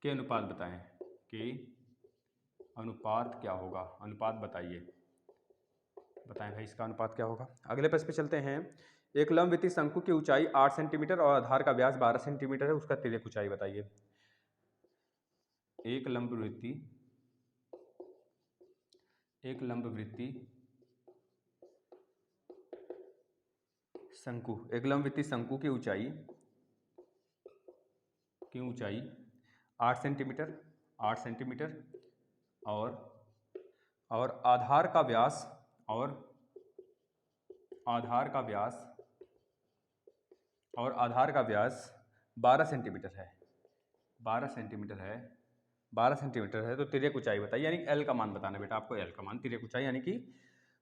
के अनुपात बताएं, कि अनुपात क्या होगा, अनुपात बताइए, बताएं भाई इसका अनुपात क्या होगा। अगले प्रश्न पे चलते हैं, एक लंबवृत्तीय शंकु की ऊंचाई 8 सेंटीमीटर और आधार का व्यास 12 सेंटीमीटर है, उसका तिर्यक ऊंचाई बताइए। एक लंबवृत्तीय एक लंब वृत्ति शंकु, एक लंब वृत्ति शंकु की ऊंचाई 8 सेंटीमीटर, 8 सेंटीमीटर और आधार का व्यास आधार का व्यास 12 सेंटीमीटर है, 12 सेंटीमीटर है, 12 सेंटीमीटर है। तो तिर्यक ऊंचाई बताइए, यानी एल का मान बताना है बेटा आपको, एल का मान तिर्यक ऊंचाई यानी कि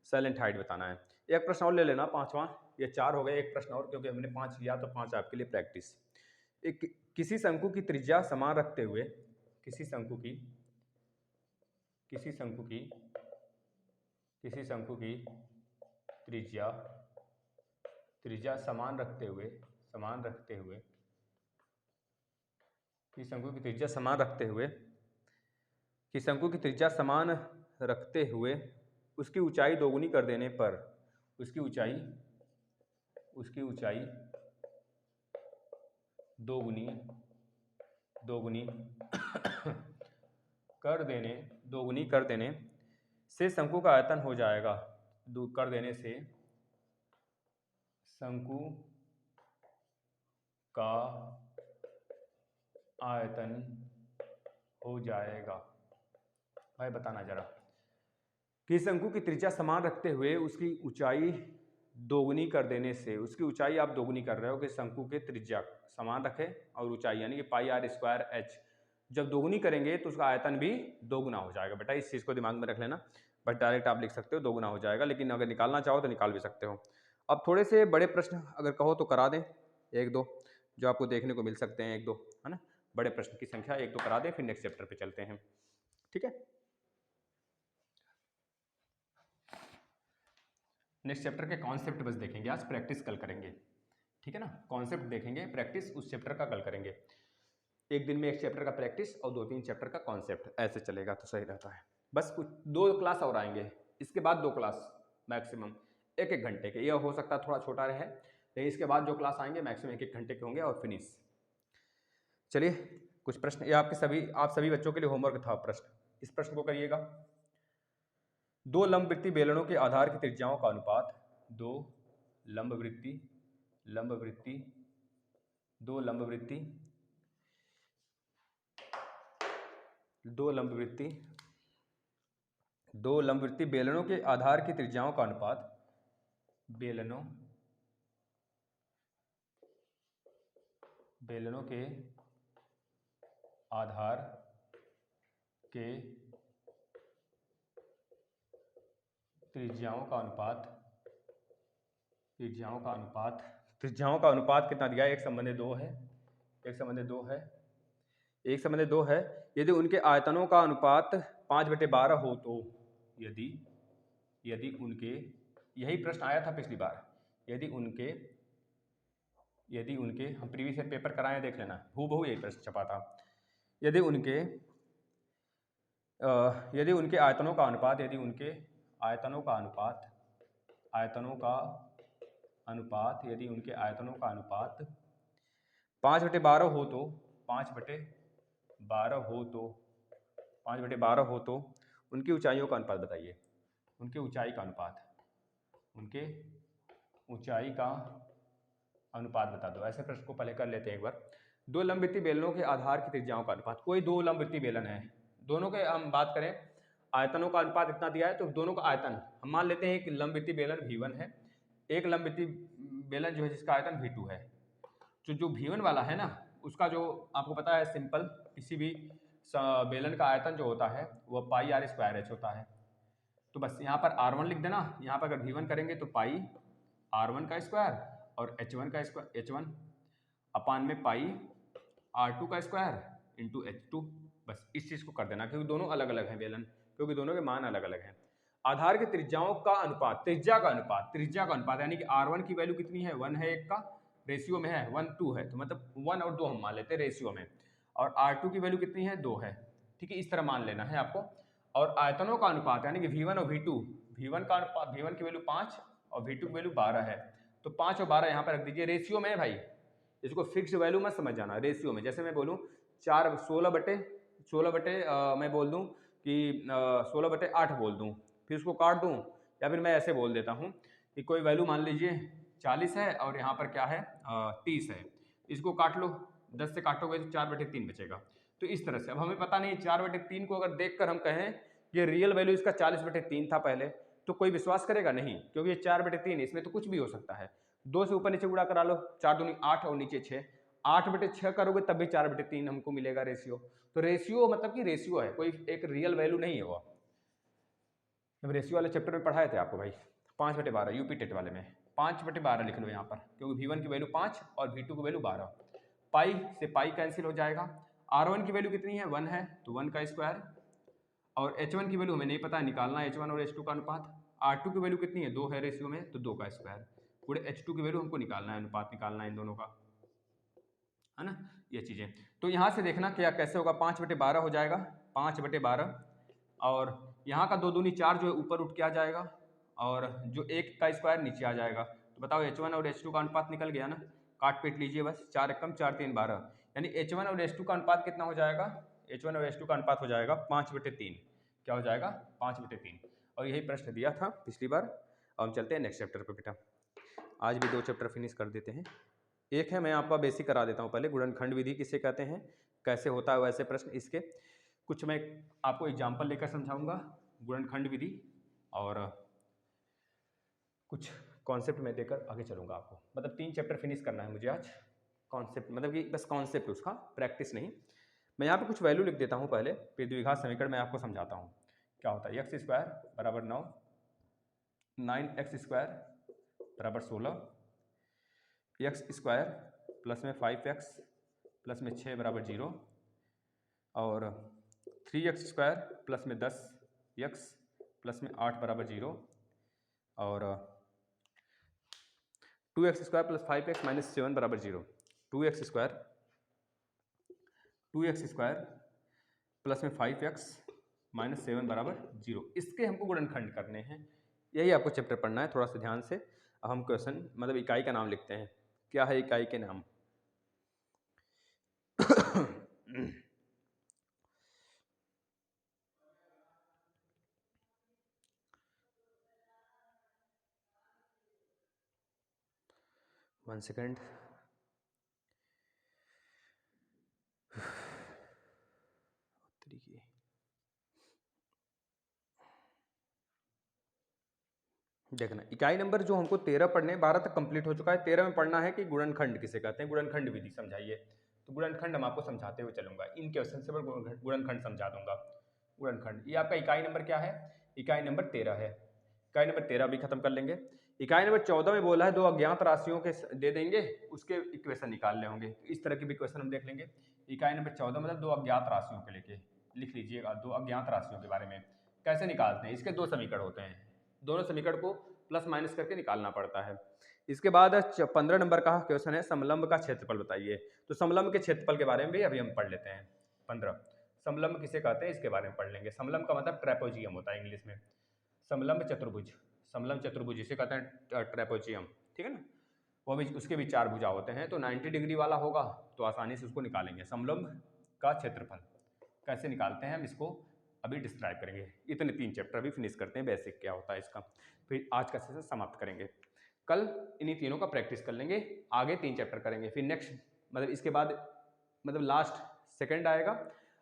साइलेंट हाइट बताना है। एक प्रश्न और ले लेना, पांचवा, ये 4 हो गए, एक प्रश्न और, क्योंकि हमने 5 लिया तो 5 आपके लिए प्रैक्टिस। किसी शंकु की त्रिज्या समान रखते हुए, किसी शंकु की त्रिज्या समान रखते हुए, कि शंकु की त्रिज्या समान रखते हुए उसकी ऊंचाई दोगुनी कर देने पर, उसकी ऊंचाई दोगुनी कर देने से शंकु का आयतन हो जाएगा, कर देने से शंकु का आयतन हो जाएगा। भाई बताना जरा, कि शंकु की त्रिज्या समान रखते हुए उसकी ऊंचाई दोगुनी कर देने से, उसकी ऊंचाई आप दोगुनी कर रहे हो कि शंकु के त्रिज्या समान रखें और ऊंचाई यानी कि पाई आर स्क्वायर एच, जब दोगुनी करेंगे तो उसका आयतन भी दोगुना हो जाएगा। बेटा इस चीज़ को दिमाग में रख लेना, बट डायरेक्ट आप लिख सकते हो दोगुना हो जाएगा, लेकिन अगर निकालना चाहो तो निकाल भी सकते हो। अब थोड़े से बड़े प्रश्न अगर कहो तो करा दें, एक दो जो आपको देखने को मिल सकते हैं, एक दो, है ना, बड़े प्रश्न की संख्या एक दो करा दें, फिर नेक्स्ट चैप्टर पे चलते हैं, ठीक है। नेक्स्ट चैप्टर के कॉन्सेप्ट बस देखेंगे आज, प्रैक्टिस कल करेंगे, ठीक है ना। कॉन्सेप्ट देखेंगे, प्रैक्टिस उस चैप्टर का कल करेंगे। एक दिन में एक चैप्टर का प्रैक्टिस और 2-3 चैप्टर का कॉन्सेप्ट, ऐसे चलेगा तो सही रहता है। बस कुछ 2 क्लास और आएंगे, इसके बाद 2 क्लास मैक्सिमम 1-1 घंटे के, यह हो सकता है थोड़ा छोटा रहे, लेकिन इसके बाद जो क्लास आएंगे मैक्सिमम 1-1 घंटे के होंगे और फिनिश। चलिए कुछ प्रश्न, ये आप सभी बच्चों के लिए होमवर्क था प्रश्न, इस प्रश्न को करिएगा। 2 लंबवृत्तीय बेलनों के आधार की त्रिज्याओं का अनुपात, 2 लंबवृत्तीय बेलनों के आधार की त्रिज्याओं का अनुपात, बेलनों के आधार के त्रिज्याओं का अनुपात कितना दिया है? 1:2 है, 1:2 है। यदि उनके आयतनों का अनुपात 5/12 हो तो, यदि उनके, यही प्रश्न आया था पिछली बार, यदि उनके हम प्रीवियस ईयर पेपर कराए, देख लेना, हूबहू यही प्रश्न छपा था। यदि उनके आयतनों का अनुपात, 5/12 हो तो, 5/12 हो तो उनकी ऊंचाइयों का अनुपात बताइए, उनके ऊंचाई का अनुपात बता दो। ऐसे प्रश्न को पहले कर लेते हैं एक बार। 2 लंबवृत्तीय बेलनों के आधार की त्रिज्याओं का अनुपात, कोई 2 लंबवृत्तीय बेलन है, दोनों के हम बात करें आयतनों का अनुपात इतना दिया है, तो दोनों का आयतन हम मान लेते हैं, एक लंबवृत्तीय बेलन V1 है, एक लंबवृत्तीय बेलन जो है जिसका आयतन V2 है। जो V1 वाला है ना, उसका जो आपको पता है सिंपल, किसी भी बेलन का आयतन जो होता है वह पाई आर स्क्वायर एच होता है। तो बस यहाँ पर R1 लिख देना, यहाँ पर अगर V1 करेंगे तो पाई R1 का स्क्वायर और H1 का स्क्वायर, H1 अपान में पाई R2 का स्क्वायर इंटू H2, बस इस चीज़ को कर देना, क्योंकि दोनों अलग अलग हैं बेलन, क्योंकि दोनों के मान अलग अलग हैं। आधार की त्रिज्याओं का अनुपात, त्रिज्या का अनुपात यानी कि R1 की वैल्यू कितनी है, 1 है, 1 का रेशियो में है, 1:2 है, तो मतलब 1 और 2 हम मान लेते हैं रेशियो में, और R2 की वैल्यू कितनी है, 2 है, ठीक है, इस तरह मान लेना है आपको। और आयतनों का अनुपात यानी कि V1 और V2, V1 का अनुपात, V1 की वैल्यू 5 और V2 की वैल्यू 12 है, तो 5 और 12 यहाँ पर रख दीजिए, रेशियो में है भाई, इसको फिक्स वैल्यू मत समझ जाना, रेशियो में। जैसे मैं बोलूँ 16 बटे मैं बोल दूँ कि 16/8 बोल दूँ, फिर उसको काट दूँ, या फिर मैं ऐसे बोल देता हूँ कि कोई वैल्यू मान लीजिए 40 है और यहाँ पर क्या है 30 है, इसको काट लो, 10 से काटोगे तो 4/3 बचेगा। तो इस तरह से अब हमें पता नहीं 4/3 को अगर देखकर हम कहें ये रियल वैल्यू इसका 40/3 था पहले, तो कोई विश्वास करेगा नहीं, क्योंकि ये 4/3 इसमें तो कुछ भी हो सकता है। 2 से ऊपर नीचे गुणा करा लो, 4 दूनी 8 और नीचे 6, 8/6 करोगे तब भी 4/3 हमको मिलेगा रेशियो। तो रेशियो मतलब कि रेशियो है, कोई एक रियल वैल्यू नहीं है वो। जब रेशियो वाले चैप्टर में पढ़ाए थे आपको भाई 5/12 यूपी टेट वाले में 5/12 लिख लो यहाँ पर, क्योंकि V1 की वैल्यू 5 और V2 की वैल्यू 12। पाई से पाई कैंसिल हो जाएगा। R1 की वैल्यू कितनी है 1 है, तो 1 का स्क्वायर, और H1 की वैल्यू हमें नहीं पता, निकालना है H1 और H2 का अनुपात। R2 की वैल्यू कितनी है 2 है रेशियो में, तो 2 का स्क्वायर, पूरे H2 की वैल्यू हमको निकालना है, अनुपात निकालना है इन दोनों का, है ना, ये चीज़ें। तो यहाँ से देखना क्या कैसे होगा, 5/12 हो जाएगा, 5/12, और यहाँ का 2 दूनी 4 जो है ऊपर उठ के आ जाएगा, और जो 1 का स्क्वायर नीचे आ जाएगा। तो बताओ H1 और H2 का अनुपात निकल गया ना, काट पीट लीजिए बस, 4 एकम 4 3 12, यानी H1 और H2 का अनुपात कितना हो जाएगा, H1 और H2 का अनुपात हो जाएगा 5/3। क्या हो जाएगा 5/3, और यही प्रश्न दिया था पिछली बार। अब हम चलते हैं नेक्स्ट चैप्टर पर बेटा, आज भी 2 चैप्टर फिनिश कर देते हैं। एक है, मैं आपका बेसिक करा देता हूँ पहले, गुणनखंड विधि किसे कहते हैं, कैसे होता है वैसे प्रश्न, इसके कुछ मैं आपको एग्जाम्पल लेकर समझाऊंगा गुणनखंड विधि, और कुछ कॉन्सेप्ट मैं देकर आगे चलूंगा आपको। मतलब 3 चैप्टर फिनिश करना है मुझे आज, कॉन्सेप्ट मतलब कि बस कॉन्सेप्ट उसका, प्रैक्टिस नहीं। मैं यहाँ पे कुछ वैल्यू लिख देता हूँ पहले, फिर द्विघात समीकरण मैं आपको समझाता हूँ क्या होता है। x² बराबर 9, 9x² बराबर 16, x² प्लस में 5x प्लस में 6 बराबर 0, और 3x² प्लस में 10x प्लस में 8 बराबर 0, और 2x² प्लस 5x माइनस 7 बराबर 0, 2x² प्लस में 5x माइनस 7 बराबर 0। इसके हमको गुणनखंड करने हैं, यही आपको चैप्टर पढ़ना है, थोड़ा सा ध्यान से। अब हम क्वेश्चन मतलब इकाई का नाम लिखते हैं, क्या है इकाई के नाम। वन सेकेंड, देखना इकाई नंबर जो हमको 13 पढ़ने, 12 तक कंप्लीट हो चुका है, 13 में पढ़ना है कि गुणनखंड किसे कहते हैं, गुणनखंड विधि समझाइए। तो गुणनखंड हम आपको समझाते हुए चलूंगा, इन क्वेश्चन से मैं गुणनखंड समझा दूंगा। गुणनखंड, ये आपका इकाई नंबर क्या है, इकाई नंबर 13 है। इकाई नंबर 13 भी खत्म कर लेंगे। इकाई नंबर 14 में बोला है 2 अज्ञात राशियों के दे देंगे, उसके इक्वेशन निकालने होंगे, इस तरह के भी क्वेश्चन हम देख लेंगे। इकाई नंबर 14 मतलब 2 अज्ञात राशियों के लेके लिख लीजिएगा, 2 अज्ञात राशियों के बारे में कैसे निकालते हैं। इसके 2 समीकरण होते हैं, दोनों समीकरण को प्लस माइनस करके निकालना पड़ता है। इसके बाद 15 नंबर का क्वेश्चन है, समलंब का क्षेत्रफल बताइए। तो समलंब के क्षेत्रफल के बारे में भी अभी हम पढ़ लेते हैं। 15 समलंब किसे कहते हैं इसके बारे में पढ़ लेंगे। समलंब का मतलब ट्रेपोजियम होता है इंग्लिश में, समलंब चतुर्भुज, समलंब चतुर्भुज जिसे कहते हैं ट्रेपोजियम, ठीक है ना। वो भी उसके भी 4 भुजा होते हैं, तो 90 डिग्री वाला होगा तो आसानी से उसको निकालेंगे। समलंब का क्षेत्रफल कैसे निकालते हैं हम इसको अभी डिस्क्राइब करेंगे। इतने 3 चैप्टर भी फिनिश करते हैं, बेसिक क्या होता है इसका, फिर आज का सेशन समाप्त करेंगे। कल इन्हीं तीनों का प्रैक्टिस कर लेंगे, आगे 3 चैप्टर करेंगे, फिर नेक्स्ट मतलब इसके बाद मतलब लास्ट सेकंड आएगा,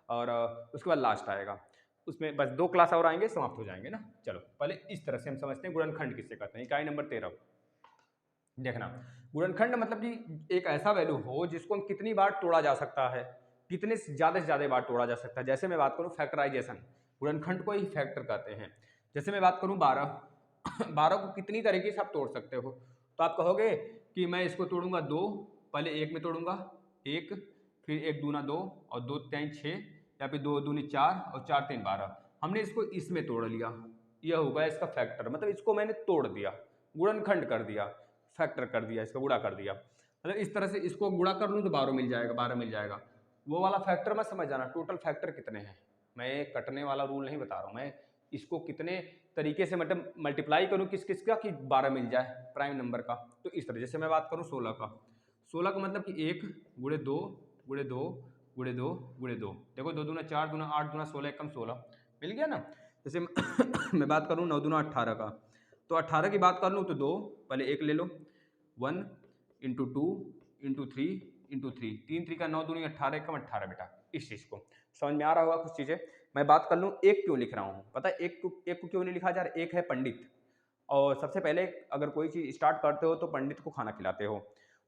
और उसके बाद लास्ट आएगा, उसमें बस 2 क्लास और आएंगे, समाप्त हो जाएंगे ना। चलो पहले इस तरह से हम समझते हैं गुणनखंड किससे कहते हैं। इकाई नंबर 13 देखना, गुणनखंड मतलब कि एक ऐसा वैल्यू हो जिसको हम कितनी बार तोड़ा जा सकता है, कितने से ज़्यादा बार तोड़ा जा सकता है। जैसे मैं बात करूँ फैक्टराइजेशन, गुणनखंड को ही फैक्टर कहते हैं। जैसे मैं बात करूँ 12 को कितनी तरीके से आप तोड़ सकते हो, तो आप कहोगे कि मैं इसको तोड़ूंगा 2, पहले 1 में तोड़ूंगा 1, फिर 1 दूना 2 और 2 3 6, या फिर 2 दूनी 4 और 4 3 12। हमने इसको इसमें तोड़ लिया, यह होगा इसका फैक्टर, मतलब इसको मैंने तोड़ दिया, गुणनखंड कर दिया, फैक्टर कर दिया, इसका गुणा कर दिया। मतलब इस तरह से इसको गुणा कर लूँ तो 12 मिल जाएगा, 12 मिल जाएगा। वो वाला फैक्टर मत समझ जाना, टोटल फैक्टर कितने हैं, मैं कटने वाला रूल नहीं बता रहा हूँ, मैं इसको कितने तरीके से मतलब मल्टीप्लाई करूँ किस किस का कि 12 मिल जाए प्राइम नंबर का। तो इस तरह जैसे मैं बात करूँ 16 का, 16 का मतलब कि 1 गुणे 2 गुणे 2 गुणे 2 गुणे 2, देखो 2 दूना 4 दूना 8 दूना 16 एकम 16 मिल गया ना। जैसे मैं बात करूँ 9 दूना 18 का, तो 18 की बात कर लूँ तो 2, पहले 1 ले लो, 1 इंटू 2 इंटू 3 इंटू 3, 3 3 का 9 दूनी 18, एकम 18 बेटा। इस चीज़ को समझ में आ रहा होगा कुछ चीज़ें। मैं बात कर लूँ एक क्यों लिख रहा हूँ, पता है एक को क्यों नहीं लिखा जा रहा? एक है पंडित, और सबसे पहले अगर कोई चीज़ स्टार्ट करते हो तो पंडित को खाना खिलाते हो।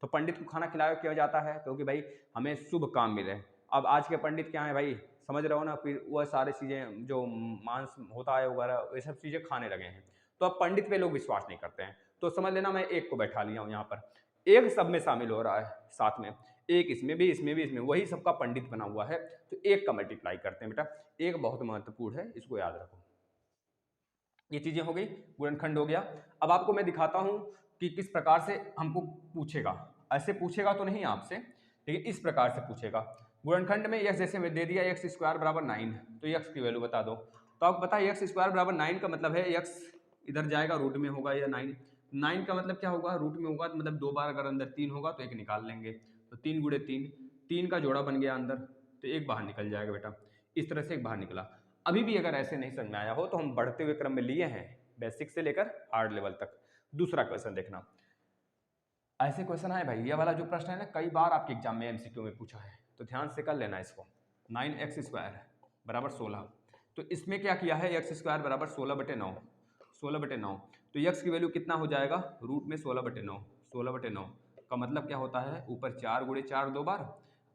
तो पंडित को खाना खिलाया क्यों जाता है? क्योंकि भाई हमें शुभ काम मिले। अब आज के पंडित क्या है भाई, समझ रहे हो ना, फिर वह सारी चीज़ें जो मांस होता है वगैरह ये सब चीज़ें खाने लगे हैं। तो अब पंडित पे लोग विश्वास नहीं करते हैं। तो समझ लेना मैं एक को बैठा लिया हूँ यहाँ पर, एक सब में शामिल हो रहा है साथ में, एक इसमें भी इसमें भी इसमें, वही सबका पंडित बना हुआ है। तो एक का मल्टीप्लाई करते हैं बेटा, एक बहुत महत्वपूर्ण है, इसको याद रखो। ये चीजें हो गई, गुणनखंड हो गया। अब आपको मैं दिखाता हूं कि किस प्रकार से हमको पूछेगा। ऐसे पूछेगा तो नहीं आपसे, लेकिन इस प्रकार से पूछेगा। गुणनखंड में x जैसे मैं दे दिया x स्क्वायर बराबर 9, तो x की वैल्यू बता दो। तो आपको पता है x स्क्वायर बराबर 9 का मतलब है x इधर जाएगा रूट में होगा, या 9 का मतलब क्या होगा, रूट में होगा, तो मतलब 2 बार अगर अंदर 3 होगा तो 1 निकाल लेंगे, तो 3 गुणे 3, 3 का जोड़ा बन गया अंदर, तो 1 बाहर निकल जाएगा बेटा। इस तरह से 1 बाहर निकला। अभी भी अगर ऐसे नहीं समझ में आया हो तो हम बढ़ते हुए क्रम में लिए हैं, बेसिक से लेकर हार्ड लेवल तक। दूसरा क्वेश्चन देखना, ऐसे क्वेश्चन है भाई, ये वाला जो प्रश्न है ना कई बार आपके एग्जाम में एमसीक्यू में पूछा है, तो ध्यान से कर लेना इसको। 9x स्क्वायर बराबर 16, तो इसमें क्या किया है, x स्क्वायर बराबर 16/9, 16/9, तो x की वैल्यू कितना हो जाएगा, रूट में 16/9, 16/9 का मतलब क्या होता है, ऊपर 4 गुणे 4 2 बार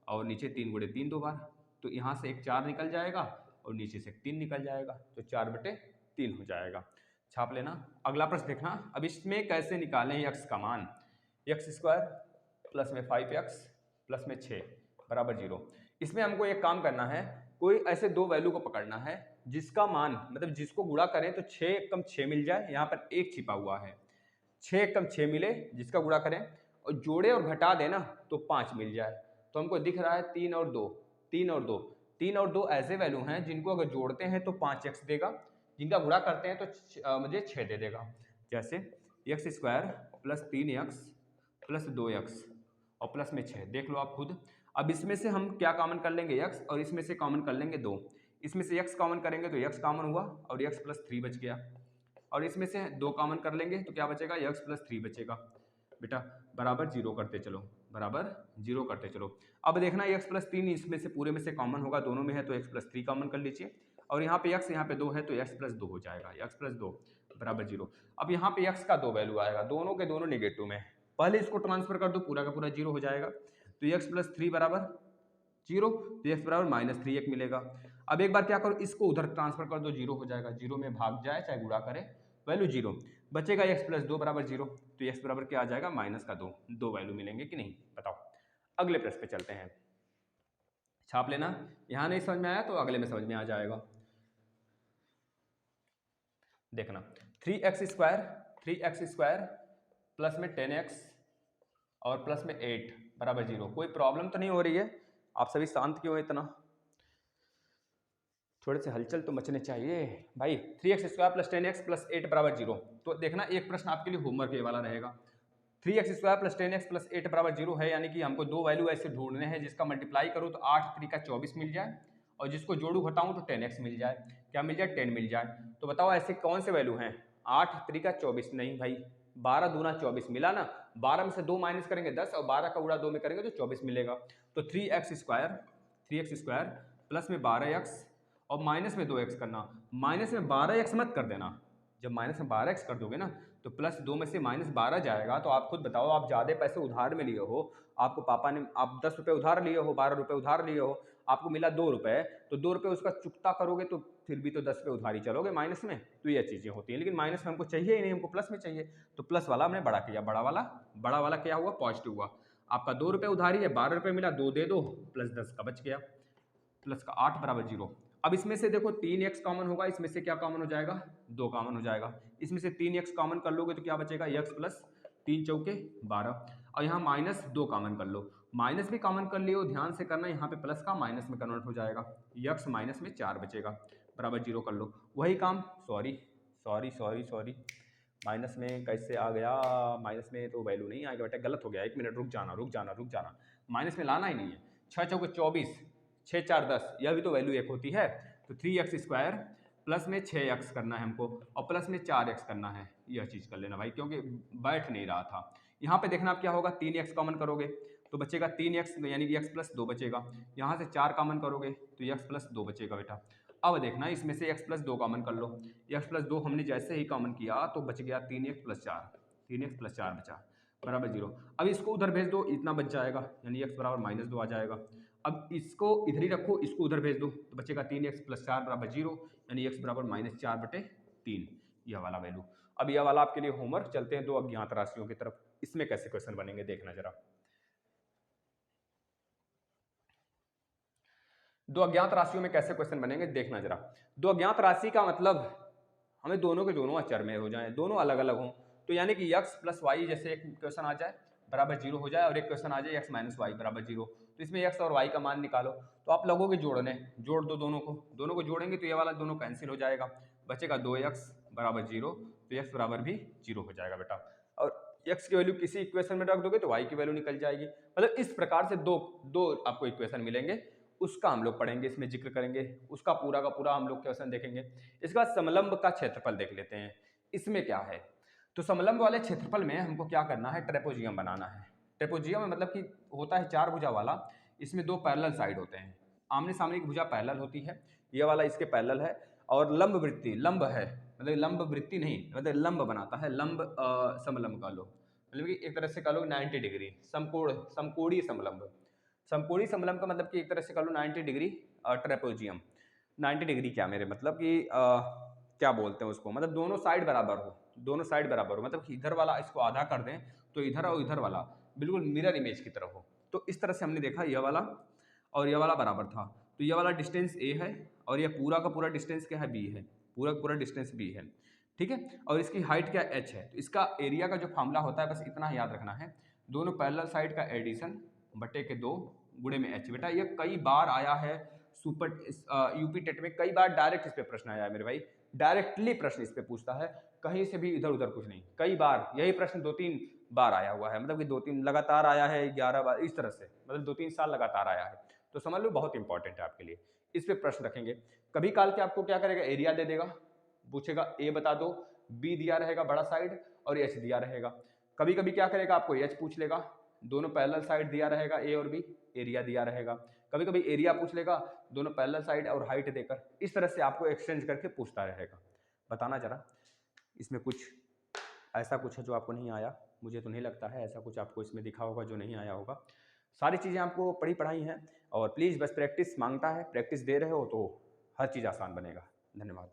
और नीचे 3 गुणे 3 2 बार, तो यहाँ से एक 4 निकल जाएगा और नीचे से 3 निकल जाएगा, तो 4/3 हो जाएगा। छाप लेना। अगला प्रश्न देखना, अब इसमें कैसे निकालें x का मान। एक्स स्क्वायर प्लस में 5x प्लस में 6 बराबर 0। इसमें हमको एक काम करना है, कोई ऐसे दो वैल्यू को पकड़ना है जिसका मान मतलब जिसको गुणा करें तो 6 एकम 6 मिल जाए, यहाँ पर 1 छिपा हुआ है, 6 एकम 6 मिले जिसका गुणा करें, और जोड़े और घटा देना तो 5 मिल जाए। तो हमको दिख रहा है 3 और 2, 3 और 2, 3 और 2 ऐसे वैल्यू हैं जिनको अगर जोड़ते हैं तो 5x देगा, जिनका गुणा करते हैं तो मुझे 6 दे देगा। जैसे x square plus 3x plus 2x और प्लस में 6, देख लो आप खुद। अब इसमें से हम क्या कॉमन कर लेंगे, x, और इसमें से कॉमन कर लेंगे 2। इसमें से x कॉमन करेंगे तो x कॉमन हुआ और x प्लस 3 बच गया, और इसमें से 2 कॉमन कर लेंगे तो क्या बचेगा, x प्लस 3 बचेगा बेटा। बराबर 0 करते चलो, बराबर 0 करते चलो। अब देखना x प्लस 3 इसमें से पूरे में से कॉमन होगा, दोनों में है तो x प्लस 3 कॉमन कर लीजिए, और यहाँ पे x यहाँ पे 2 है तो x प्लस 2 हो जाएगा, x प्लस 2 बराबर 0। अब यहाँ पे x का 2 वैल्यू आएगा, दोनों के दोनों नेगेटिव में, पहले इसको ट्रांसफर कर दो, पूरा का पूरा 0 हो जाएगा, तो x प्लस 3 बराबर 0, तो x बराबर -3 एक मिलेगा। अब एक बार क्या करो, इसको उधर ट्रांसफर कर दो, 0 हो जाएगा, 0 में भाग जाए चाहे गुणा करे, वैल्यू 0 बचेगा, x प्लस 2 बराबर 0, तो x बराबर क्या आ जाएगा, -2, दो वैल्यू मिलेंगे कि नहीं, बताओ। अगले प्रश्न पे चलते हैं, छाप लेना। यहां नहीं समझ में आया तो अगले में समझ में आ जाएगा। देखना 3x स्क्वायर प्लस में 10x और प्लस में 8 बराबर 0। कोई प्रॉब्लम तो नहीं हो रही है? आप सभी शांत क्यों है इतना? थोड़े से हलचल तो मचने चाहिए भाई। 3x square plus 10x plus 8 बराबर 0। तो देखना एक प्रश्न आपके लिए होमवर्क ये वाला रहेगा। 3x square plus 10x plus 8 बराबर 0 है, यानी कि हमको दो वैल्यू ऐसे ढूंढने हैं जिसका मल्टीप्लाई करूँ तो 8 3 का 24 मिल जाए, और जिसको जोड़ू घटाऊं तो 10x मिल जाए। क्या मिल जाए? 10 मिल जाए। तो बताओ ऐसे कौन से वैल्यू हैं? 8 3 का 24 नहीं भाई, 12 दूना 24 मिला ना, 12 में से 2 माइनस करेंगे 10, और 12 का गुणा 2 में करेंगे तो 24 मिलेगा। तो 3x स्क्वायर प्लस में 12x और माइनस में 2x करना, माइनस में 12x मत कर देना। जब माइनस में 12x कर दोगे ना तो प्लस 2 में से -12 जाएगा। तो आप खुद बताओ, आप ज़्यादा पैसे उधार में लिए हो, आपको पापा ने, आप 10 रुपये उधार लिए हो, 12 रुपये उधार लिए हो, आपको मिला 2 रुपये, तो 2 रुपये उसका चुकता करोगे तो फिर भी तो 10 रुपये उधारी चलोगे माइनस में। तो ये चीज़ें होती हैं, लेकिन माइनस में हमको चाहिए ही नहीं, हमको प्लस में चाहिए। तो प्लस वाला हमने बड़ा किया, बड़ा वाला क्या हुआ? पॉजिटिव हुआ। आपका 2 रुपये उधारी है, 12 रुपये मिला, 2 दे दो, प्लस 10 का बच गया, प्लस का 8 बराबर 0। अब इसमें से देखो 3x कॉमन होगा, इसमें से क्या कॉमन हो जाएगा? 2 कॉमन हो जाएगा। इसमें से 3x कॉमन कर लोगे तो क्या बचेगा? x प्लस 3 चौके 12, और यहाँ -2 कॉमन कर लो, माइनस भी कॉमन कर लियो, ध्यान से करना, यहाँ पे प्लस का माइनस में कन्वर्ट हो जाएगा, x माइनस में 4 बचेगा, बराबर 0 कर लो। वही काम, सॉरी माइनस में कैसे आ गया? माइनस में तो वैल्यू नहीं आएगा बेटा, गलत हो गया, 1 मिनट रुक जाना, माइनस में लाना ही नहीं है। 6 चौके 24, 6 4 10, यह भी तो वैल्यू 1 होती है। तो 3x स्क्वायर प्लस में 6x करना है हमको और प्लस में 4x करना है, यह चीज़ कर लेना भाई, क्योंकि बैठ नहीं रहा था। यहाँ पे देखना आप क्या होगा, 3x कॉमन करोगे तो बचेगा 3x, यानी कि x प्लस 2 बचेगा। यहाँ से 4 कॉमन करोगे तो x प्लस 2 बचेगा बेटा। अब देखना इसमें से x प्लस 2 कॉमन कर लो, x प्लस 2 हमने जैसे ही कॉमन किया तो बच गया 3x प्लस 4, 3x प्लस 4 बचा बराबर 0। अब इसको उधर भेज दो, इतना बच जाएगा, यानी x बराबर -2 आ जाएगा। अब इसको इधर ही रखो, इसको उधर भेज दो तो बचेगा 3x प्लस 4 बराबर 0, यानी x बराबर -4/3, यह वाला वैल्यू। अब यह वाला आपके लिए होमवर्क। चलते हैं दो अज्ञात राशियों की तरफ, इसमें कैसे क्वेश्चन बनेंगे देखना जरा। दो अज्ञात राशियों में कैसे क्वेश्चन बनेंगे देखना जरा। दो अज्ञात राशि का मतलब हमें दोनों के दोनों अचर में हो जाए, दोनों अलग अलग हों, तो यानी कि x प्लस वाई जैसे एक क्वेश्चन आ जाए बराबर 0 हो जाए और एक क्वेश्चन आ जाए x माइनस वाई बराबर 0, तो इसमें x और y का मान निकालो। तो आप लगोगे जोड़ने, जोड़ दो दोनों को जोड़ेंगे तो ये वाला दोनों कैंसिल हो जाएगा, बचेगा 2x बराबर 0, तो x बराबर भी 0 हो जाएगा बेटा। और x की वैल्यू किसी इक्वेशन में रख दोगे तो y की वैल्यू निकल जाएगी। मतलब इस प्रकार से दो आपको इक्वेशन मिलेंगे, उसका हम लोग पढ़ेंगे, इसमें जिक्र करेंगे, उसका पूरा का पूरा हम लोग क्वेश्चन देखेंगे। इसके बाद समलंब का क्षेत्रफल देख लेते हैं, इसमें क्या है। तो समलंब वाले क्षेत्रफल में हमको क्या करना है, ट्रेपोजियम बनाना है। ट्रेपोजियम में मतलब कि होता है 4 भुजा वाला, इसमें 2 पैरेलल साइड होते हैं, आमने सामने की भुजा पैरेलल होती है, ये वाला इसके पैरेलल है, और लंब वृत्ति, लंब है मतलब लंब वृत्ति नहीं, मतलब लंब बनाता है, लंब समलंब का लो, मतलब कि एक तरह से कह लो 90 डिग्री समकोणीय समलंब। समकोणीय समलंब का मतलब कि एक तरह से कह लो 90 डिग्री ट्रेपोजियम। 90 डिग्री क्या मेरे मतलब कि क्या बोलते हैं उसको, मतलब दोनों साइड बराबर हो, दोनों साइड बराबर हो, मतलब कि इधर वाला इसको आधा कर दें तो इधर और इधर वाला बिल्कुल मिरर इमेज की तरह हो। तो इस तरह से हमने देखा यह वाला और यह वाला बराबर था, तो यह वाला डिस्टेंस a है और यह पूरा का पूरा डिस्टेंस क्या है, b है, पूरा का पूरा डिस्टेंस b है, ठीक है। और इसकी हाइट क्या h है, तो इसका एरिया का जो फॉर्मूला होता है बस इतना याद रखना है, दोनों पैरेलल साइड का एडिशन बटे के 2 गुणे में h। बेटा ये कई बार आया है सुपर यूपी टेट में, कई बार डायरेक्ट इस पे प्रश्न आया है मेरे भाई, डायरेक्टली प्रश्न इस पे पूछता है, कहीं से भी इधर उधर कुछ नहीं। कई बार यही प्रश्न 2-3 बार आया हुआ है, मतलब कि 2-3 लगातार आया है, 11 बार इस तरह से, मतलब 2-3 साल लगातार आया है, तो समझ लो बहुत इंपॉर्टेंट है आपके लिए। इस पे प्रश्न रखेंगे, कभी काल के आपको क्या करेगा, एरिया दे देगा, पूछेगा ए बता दो, बी दिया रहेगा बड़ा साइड और एच दिया रहेगा। कभी कभी क्या करेगा, आपको एच पूछ लेगा, दोनों पैरेलल साइड दिया रहेगा ए और बी, एरिया दिया रहेगा। कभी कभी एरिया पूछ लेगा, दोनों पैरेलल साइड और हाइट देकर, इस तरह से आपको एक्सचेंज करके पूछता रहेगा। बताना जरा इसमें कुछ ऐसा कुछ है जो आपको नहीं आया, मुझे तो नहीं लगता है ऐसा कुछ आपको इसमें दिखा होगा जो नहीं आया होगा। सारी चीज़ें आपको पढ़ी पढ़ाई हैं, और प्लीज़ बस प्रैक्टिस मांगता है, प्रैक्टिस दे रहे हो तो हर चीज़ आसान बनेगा। धन्यवाद।